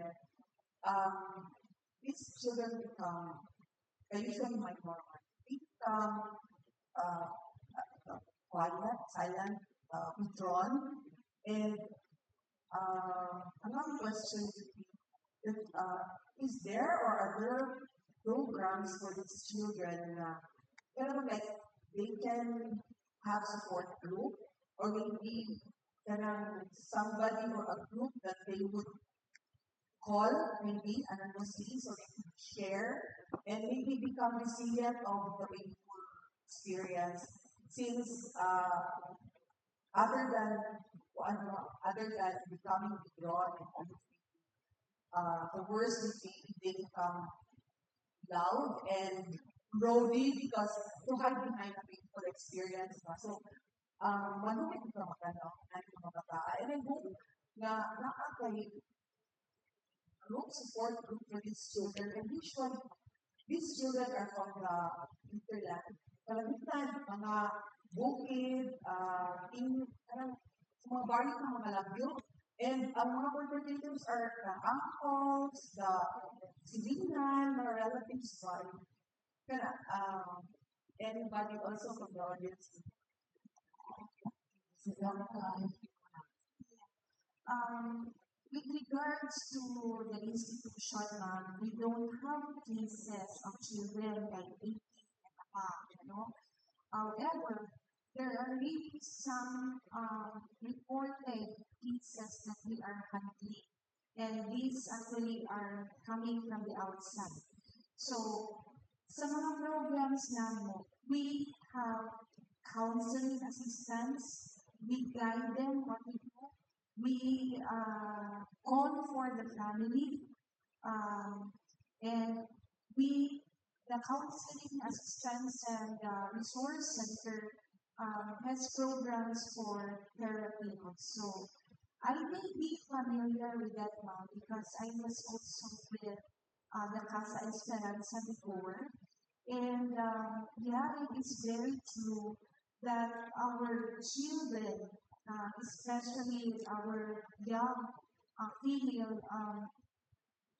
these children become usually minor, become quiet, silent, withdrawn, and another question would be, if, is there or are there programs for these children na, like, they can have support group or maybe somebody or a group that they would call maybe anonymously so they can share and maybe become resilient of the painful experience since other than other than becoming withdrawn and everything, the worst they become loud and rowdy because to hide behind a painful experience. So, manumit ito magano ang mga bata. And I hope na nakakay group support group for these children. And usually, these children are from the hinterland. Kalamitan, mga bukid, mga barrio ng mga labyo. And ang mga perpetrators are the uncles, the silingan, mga relatives, anybody also from the audience. With regards to the institution, we don't have cases of children like 18 and above. However, there are really some reported cases that we are handling, and these actually are coming from the outside. So, sa mga programs namin, we have counseling assistance, we guide them what to do, we call for the family, and the counseling assistance and resource center has programs for therapy also. I may be familiar with that now because I was also with the Casa Esperanza before. And it is very true that our children, especially our young female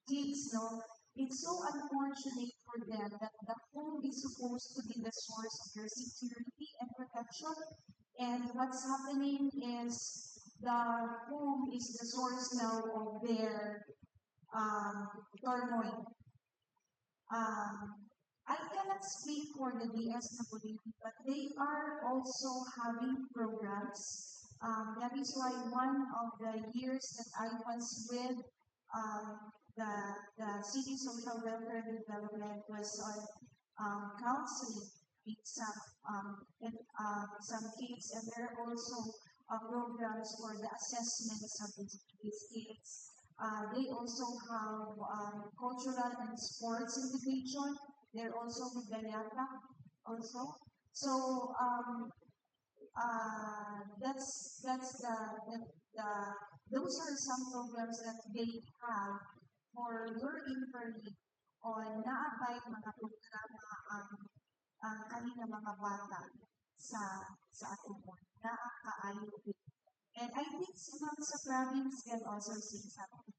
kids, it's so unfortunate for them that the home is supposed to be the source of their security and protection. And what's happening is the home is the source now of their turmoil. I cannot speak for the DSWD, but they are also having programs. That is why one of the years that I was with the City Social Welfare Development was on counseling with some kids, and there are also programs for the assessments of these kids. They also have cultural and sports education. They're also with Gayata also. So those are some programs that they have for your inquiry on naabay mga programa ang kanina mga bata sa atong naakaayo. And I think sa province can also see something.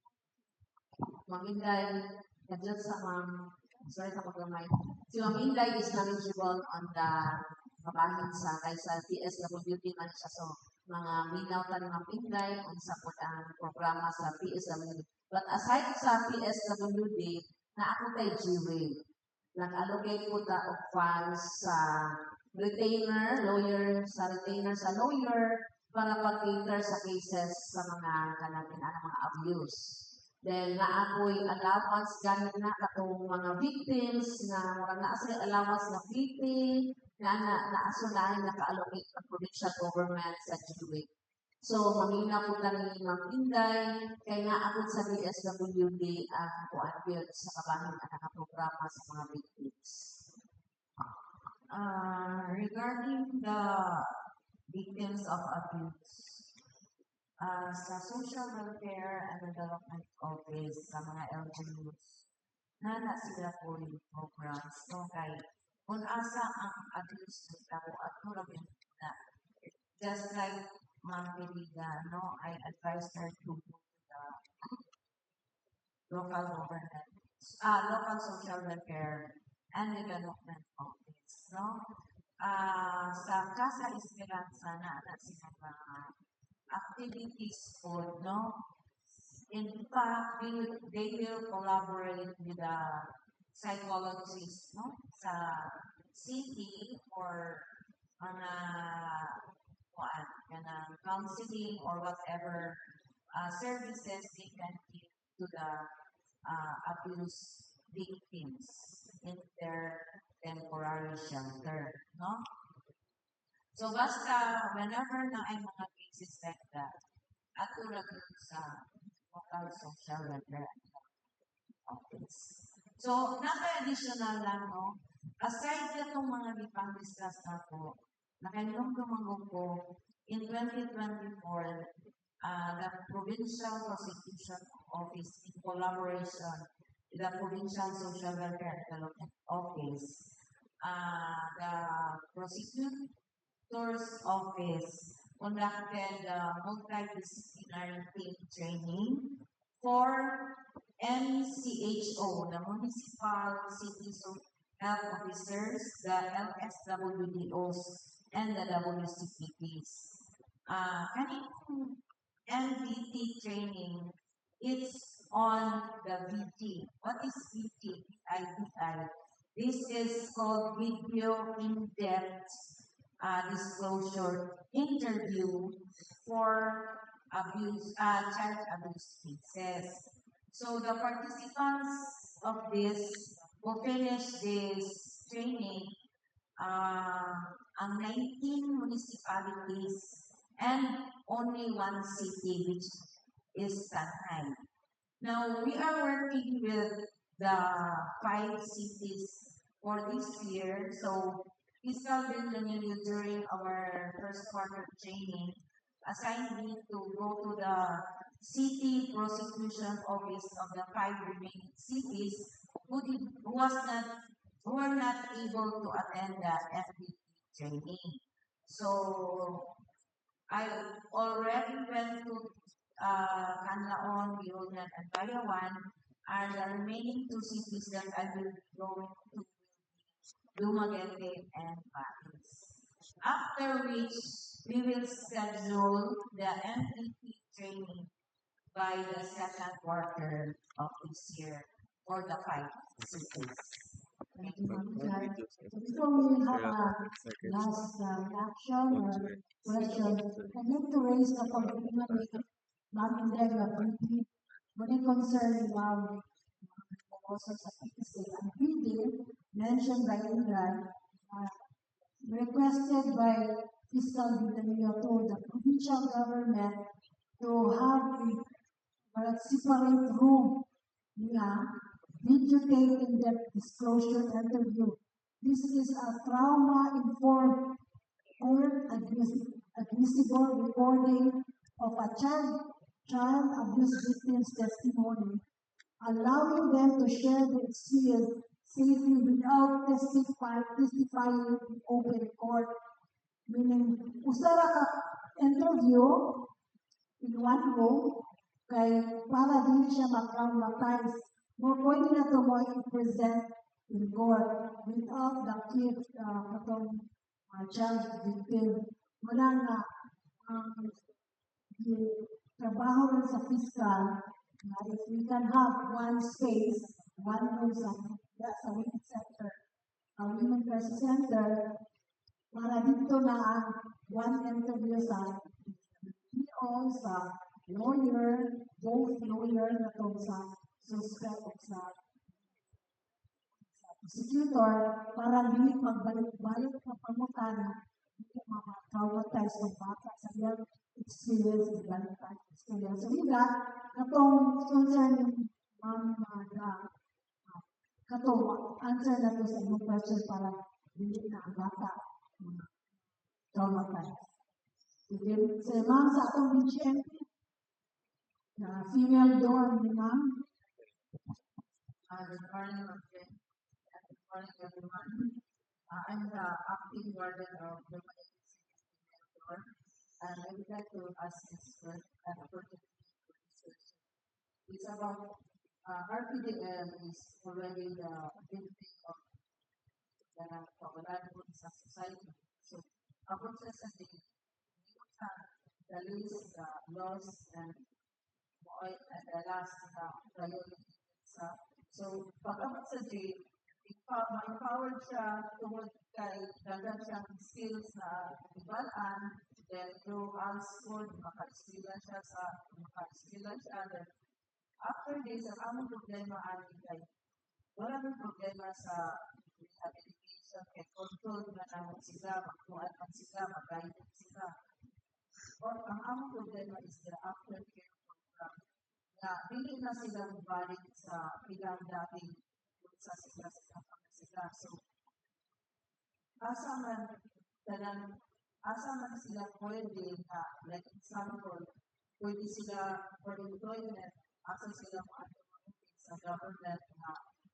Maminday, nadyan sa sorry na pagkamay. Si Maminday is knowledgeable on the kabahin sa kaysa PSWD man siya. So, mga minautan ng Maminday on sa programa sa PSWD. But aside sa PSWD, na ako kay G-Way. Nag-allocate po ta of funds sa retainer lawyer para pag-cater sa cases sa mga mga abuse. Then naakoy allowance ganit na katong mga victims na mura na sa allowance na victim na naasunahan naka-allocate ng provincial government sa GWA. So mamina po kami Ma'am Inday kay naabot sa DSWD ang kuan sa kabahin at nakaprograma sa mga victims. Regarding the victims of abuse, sa Social Welfare and Development Office, sa mga LGUs, na sila po yung programs. So, kay kung asa ang abuse nila po at nulagin na, just like Ma'am Piliga, I advise her to go to the local government, local social welfare and development office, Sa Casa Esperanza na sila mga activities po, no? In fact, they will collaborate with the psychologists, no? Sa city or on a counseling or whatever services they can give to the abuse victims in their temporary shelter, no? So basta whenever na ay mga cases like that, at tulad dun sa local social welfare office. So, naka-additional lang, no? Aside na itong mga ipang-discuss na po, nakainom dumanggong po, in 2024, the Provincial Prosecution Office, in collaboration with the Provincial Social Welfare Development Office, the Prosecutor's Office conducted multidisciplinary team training for MCHO, the Municipal City Health Officers, the LSWDOs, and the WCPPs. Kaning MVT training, it's on the VT. What is VT? VI. This is called Video In-Depth Disclosure Interview for child abuse cases. So the participants of this will finish this training ang 19 municipalities and only one city, which is Tanay. Now, we are working with the 5 cities for this year. So, Fiscal Bill during our first quarter training assigned me to go to the city prosecution office of the 5 remaining cities who were not able to attend the FDP training. So I already went to Canlaon, Biolnan, and Bayawan, and the remaining 2 cities that I will be going to Dumaguete and Batis. After which, we will schedule the MPP training by the second quarter of this year for the 5 cities. Thank you, Ma'am Chair. So before we have a last reaction or question, I'd like to raise the commitment with Ma'am Indra briefly when it concerns also sa PSA. Ang bill mentioned by Indra, requested by Fiscal Bill to the provincial government to have a separate room videotaping the disclosure interview. This is a trauma-informed or admissible recording of a child abuse victim's testimony, allowing them to share the experience safely without testifying in open court. Meaning, usara ka interview in one room, kay para din siya mag-traumatize. Pwede na ito mo i-present in court without the kid, child victim. Wala nga, trabaho rin sa fiscal, na if we can have one space, one room sa women center, women crisis center, para dito na ang one interview sa PO, sa lawyer, both lawyer na ito sa suspect o sa prosecutor, para hindi magbalik-balik na pamutana, hindi mga-traumatize ng bata sa iyang experience ng balikan experience. So, hindi katong concern yung katong answer na ito sa inyong question para hindi na ang bata traumatized. Sa ma'am sa atong BGMP, na female dorm ni ma'am. Good morning, okay. Good morning, everyone. I'm the acting warden of the female dorm, and I would like to ask this question. It's about RPDM is already the building of the Pagulado sa society. So, about sa the release the lost and at the last priority sa so pagkabot sa jail ma-empowered siya tungod kay daghan siyang skills na ibalaan then through school maka-experience siya then after this ang among problema ani kay wala may problema sa rehabilitation kay control na naman sila magkuhan man sila mag-guide sila or ang among problema is the aftercare program na hindi na sila balik sa ilang dating sa sila. So, asa man sila pwede na, like example, pwede sila for employment, asa sila ma-advocate sa government na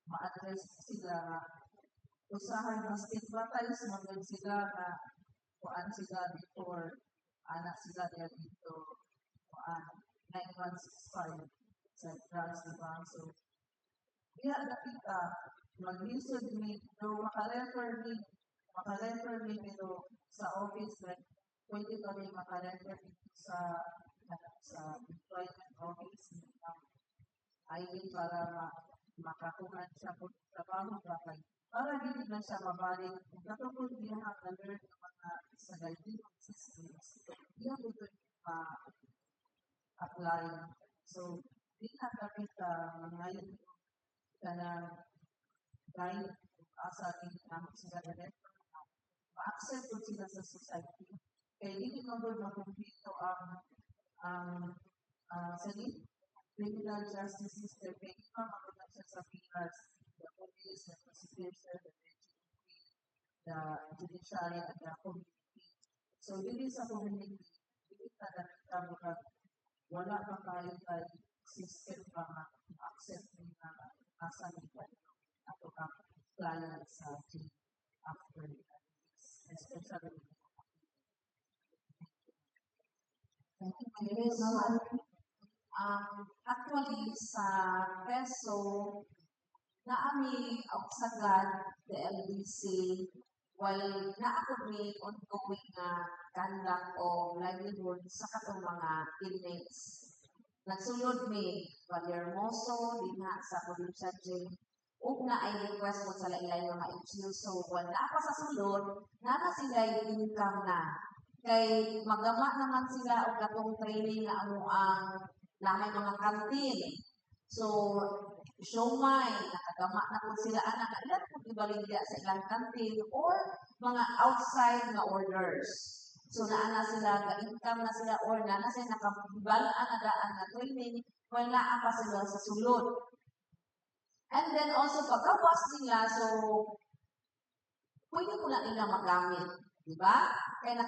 ma-address sila na usahan na stigmatize mo sila na kuan sila before anak sila dito kuan 9165 sa drugs, diba? So, kaya nakita, mag-lisod me, no, maka-refer me nito sa office, like, pwede kami maka-refer dito sa employment office, ID para makakuha siya kung trabaho bakay. Para hindi na siya mabalik, kung katulad niya na-learn ng mga sa guidance systems, hindi po ito apply. So, di na kami ngayon ka na guide asa din namin sila na ma-accept po sila sa society. Kaya hindi naman makumpito ang criminal justice system. Kaya hindi naman makumpito siya sa pillars, the police, the prosecution, the judiciary, and the community. So, dili sa community, hindi ka na wala pa tayo tayo system pa ma-accept na asa nila ato ang plano sa after especially actually sa peso na ami og sagad the LBC while naako mi ongoing conduct o livelihood sa katong mga inmates. Nagsulod mi Valhermoso dinha sa provincial jail ug na ay request mo sa lain-lain mga NGO. So, wala pa sa sulod, na sila yung income na. Kay magama naman sila o katong training na ano ang lamay mga kantin. So, siomay, nakagama na po sila anak, ilan po ibaligya sa ilang kantin or mga outside na orders. So, naana sila, ka-income na sila or naana sila nakabalaan na daan na training, wala pa sila sa sulod. And then also, pagkawas nila, so, pwede mo na nila magamit. Diba? Kaya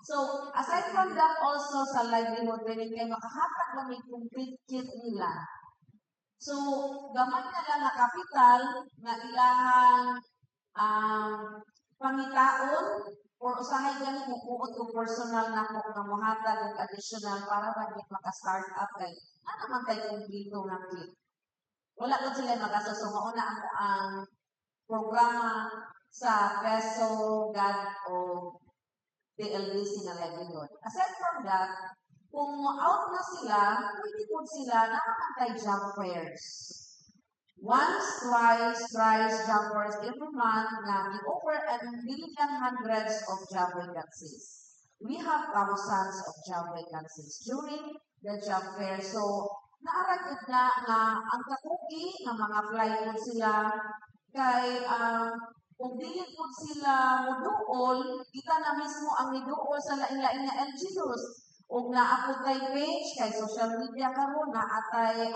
so, aside from that also sa livelihood training, kaya makahatag na may complete kit nila. So, gamay na lang na kapital na ilahang pangitaon or usahay gani mo kuot o personal na ko na mahatag og additional para bagit maka-start up kay ano man tayo kumplito na kit. Wala ko sila mag-aso. Mauna ang programa sa peso, GAD, o TLBC na livelihood. Aside from that, kung out na sila, pwede po sila nakakantay job fairs. Once, twice job fairs every month na i-offer and billion hundreds of job vacancies. We have thousands of job vacancies during the job fair. So, naaragid na ang kakuki ng mga flight po sila kay kung dili po sila muduol, kita na mismo ang niduol sa lain-lain na LGUs. O naapod kay page, kay social media karon na atay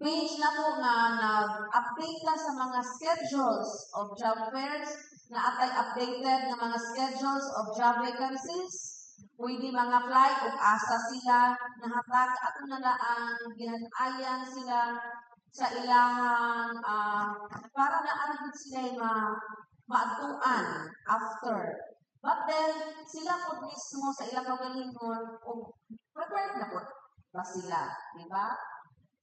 page na po nga nag-update na sa mga schedules of job fairs, na atay updated na mga schedules of job vacancies. Pwede mga flight kung asa sila, nahatag at na ang ginanayan sila sa ilang para na sila maatuan after. But then, sila po mismo sa ilang kagalingon, prepared na po ba sila, di ba?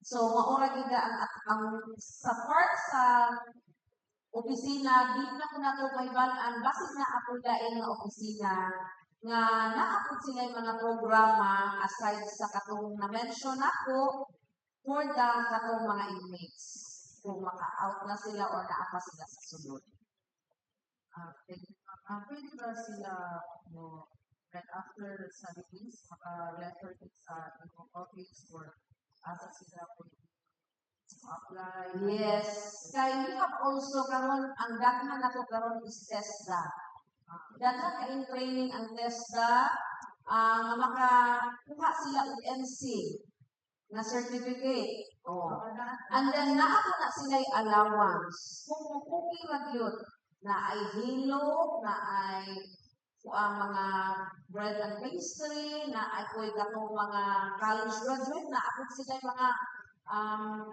So, maura gida ang sa part sa opisina, di na ko nato kay balaan, basit na ako daing nga opisina, nga naapod sila yung mga programa aside sa katong na-mention ako for the katong mga inmates kung maka-out na sila or naapa sila sa sunod. Thank you, ma'am. Pwede ba sila, right after sa release, maka-refer din sa inyong office or asa sila pwede apply? Yes, kay we have also karon ang daghan nato karon is TESDA. Daghan ka in training ang TESDA nga makakuha sila og NC na certificate. Oh. And then naako na sila allowance. Kung okay ra gyud na ay hilo, na ay mga bread and pastry, na ay kuy katong mga college graduate, na ako sila yung mga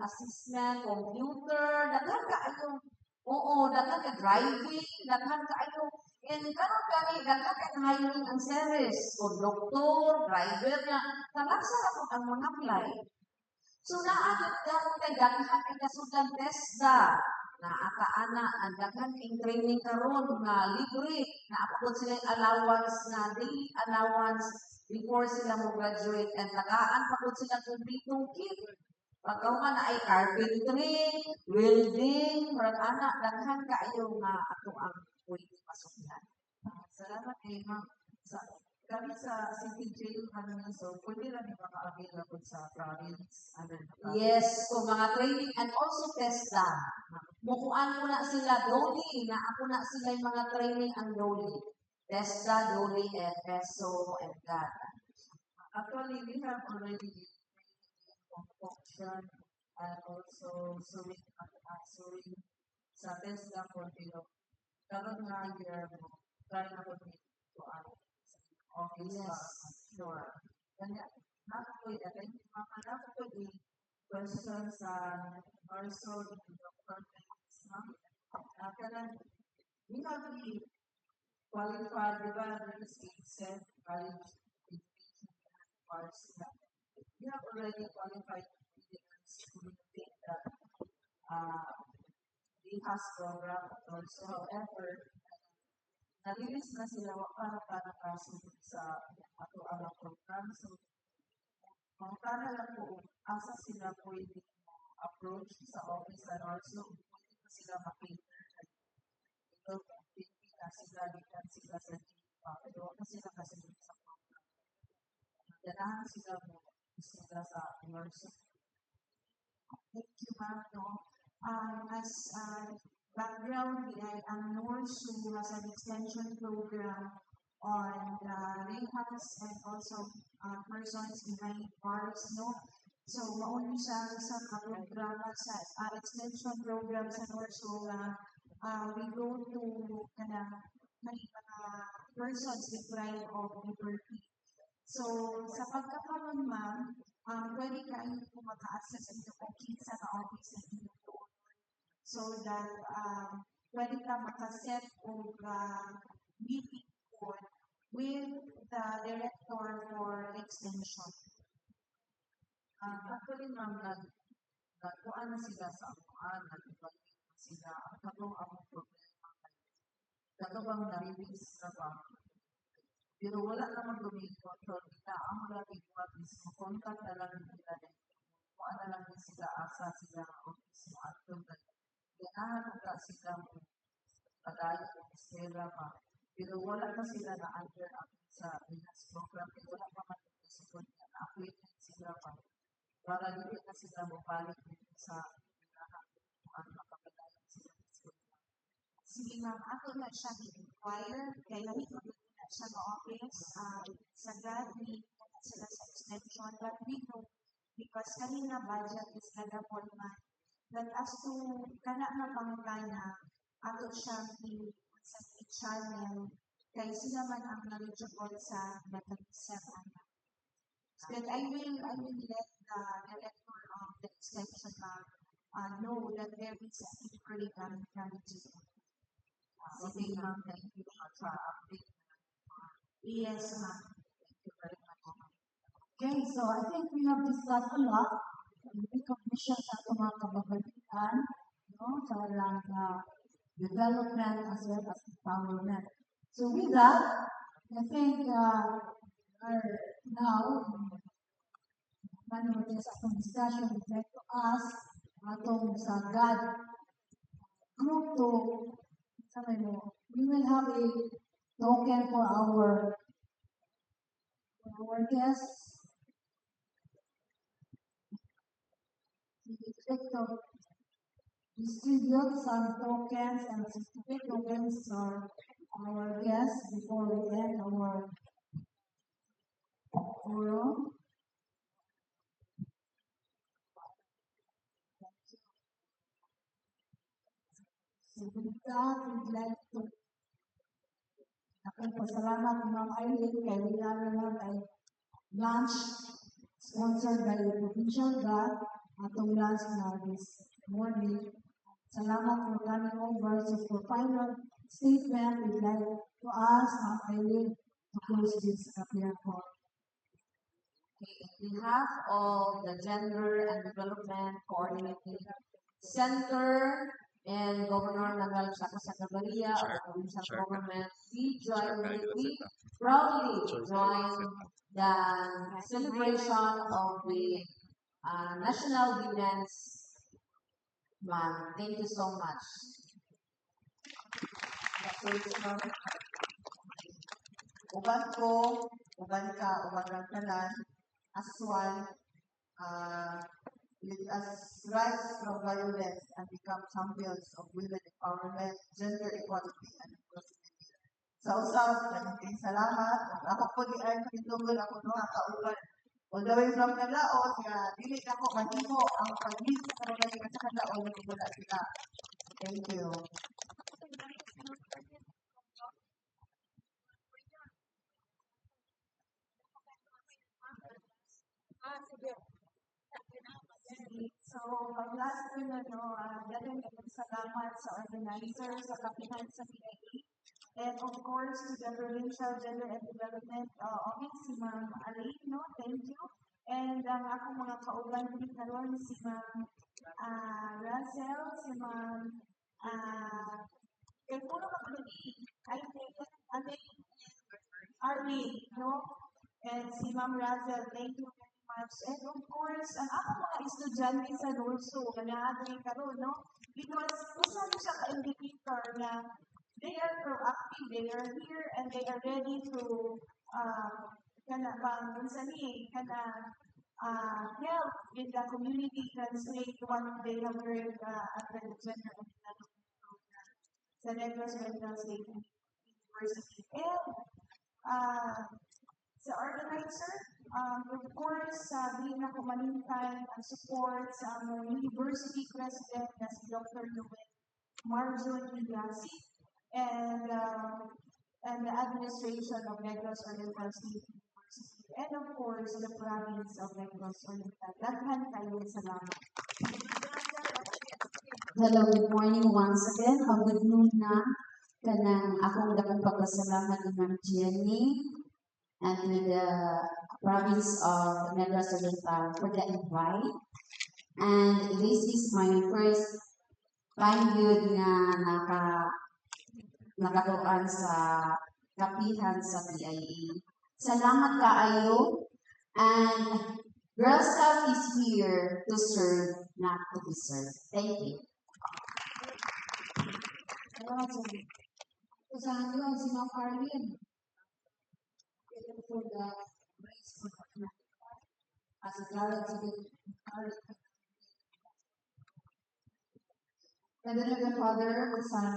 assessment, computer, daghan ka daghan ka driving, daghan ka and karon kami, daghan ka hiring ang service, o doktor, driver, na talasa ako ang mga apply. So, naagad kay daghan kay kasudan TESDA, na ana ang daghan kay training karon nga libre, na apod sila allowance na daily allowance before sila mo graduate, and tagaan pa pud sila kumpletong kit. Pagkahuman na ay carpentry, welding, murag ana, daghan kaayo nga ato ang pwede pasukyan. Salamat kay ma'am. Kami sa City Jail kami so pwede lang maka-available sa province. Yes, kung mga training and also TESDA. Mukuan ko na sila Doli, na ako na sila yung mga training ang Doli. TESDA, Doli, FSO, and that. Actually, we have already concoction and also sewing sa TESDA for karon nga year mo, try na ko dito office sure. Kanya, nakoy, atay mga nakoy questions sa also the doctor kanan, we have the qualified, di ba, this said college education parts na we have already qualified candidates who think that DHAS program also, however, nalilis na sila para kasunod sa ato ang program. So, para lang po, asa sila pwede approach sa office and also pwede pa sila ma-cater. Ito, pwede na sila, litan sila sa GPA, pero wala sila kasunod sa program. Ganahan sila mo, sila sa immersion. Thank you, ma'am. As background, ang NORSU has an extension program on rehas and also persons behind bars, no? So, mauni siya sa programa sa extension program sa NORSU. We go to many persons deprived of liberty. So, sa pagkakaroon, ma'am, pwede kayo po maka-access into sa office na inyo so that pwede ka makaset o meeting with the director for extension. Actually, ma'am, nagkuhan na sila sa amuan, nag-evaluate sila, ang problema. Bang na-release na ba? Pero wala naman control nila. Ang mga tingkat is contact na lang nila din. Kung ano lang sila, asa sila, office mo, at yung ganahan ka sila mo, padayo o eskwela pa. Pero wala na sila na under sa Pinas program. Pero wala pa man sa kunya na appointment sila pa. Para hindi na sila mabalik sa ganahan kung ano makapadayo sila sa eskwela. Sige ma'am, ako na siya i-inquire, kaya ito na siya sa office, sa GAD, sila sa extension, but we know, because kanina budget is kada for month, that as to kana na pangkana, ato siyang sa channel, kaya sila man ang knowledgeable sa metanism. But I will let the director of the extension know that there is a inquiry coming from the Okay, ma'am, thank you sa update. Yes, ma'am. Thank you very much. Okay, so I think we have discussed a lot. Recognition sa itong mga kababalikan, no, sa development as well as empowerment. So with that, I think our now, ano this atong discussion, we'd like to ask atong sa God group to, sabi mo, we will have a token for our guests. We expect to distribute some tokens and certificate tokens to our guests before we end our forum. So with that, we'd like to pasalamat Ma'am Eileen kay wala naman ay lunch sponsored by the Provincial God atong lunch na this morning. Salamat for coming over. So for final statement, we'd like to ask Ma'am Eileen to close this prayer call. On behalf of the Gender and Development Coordinating Center and Governor Nagal Sakasagabaria of the provincial government, we proudly join the celebration of the National Women's Month. Thank you so much. Uban ko, uban ka, uban ng tanan, as one, let us rise from violence and become champions of women empowerment, gender equality, and inclusivity. Sa usap, naging salamat. Ako po di ay pinitungol ako no, kauban. All the way from Nalaon, nga dili ako mahimo ang pag-lead sa kanila sa Nalaon na wala sila. Thank you. So, ang last ko na, dagang salamat sa organizer, sa kapitan sa PIA, and of course, to the Provincial Gender and Development Office, si Ma'am Alain, no? Thank you. And ang akong mga kauban din karon si Ma'am Russell, si Ma'am kay puro I think, Arlene, no? And si Ma'am Russell, thank you very much. And of course, ang ako mga estudyante sa Norso, kanaagay karon, no? Because usan siya ka-indicator na they are proactive, they are here, and they are ready to kana help in the community translate what they have heard at the Gender and Development Program sa Negros Medical State University. And sa organizer, of course, di na ko malintay ang support sa university president na si Dr. Noel Marjon Igasi and the administration of Negros Oriental State University, and of course, the province of Negros Oriental. Daghan kayo salamat. Hello, good morning once again. Good noon na kanang akong dakong pagpasalamat ni Ma'am Jenny and to the province of Negros Oriental for the invite. And this is my first time good na nakatuan sa kapihan sa PIA. Salamat kaayo, and Girl Scout is here to serve, not to be served. Thank you. Salamat sa usahan nyo si Ma'am Arlene. For the race for the as a guarantee. And then the Father, the Son,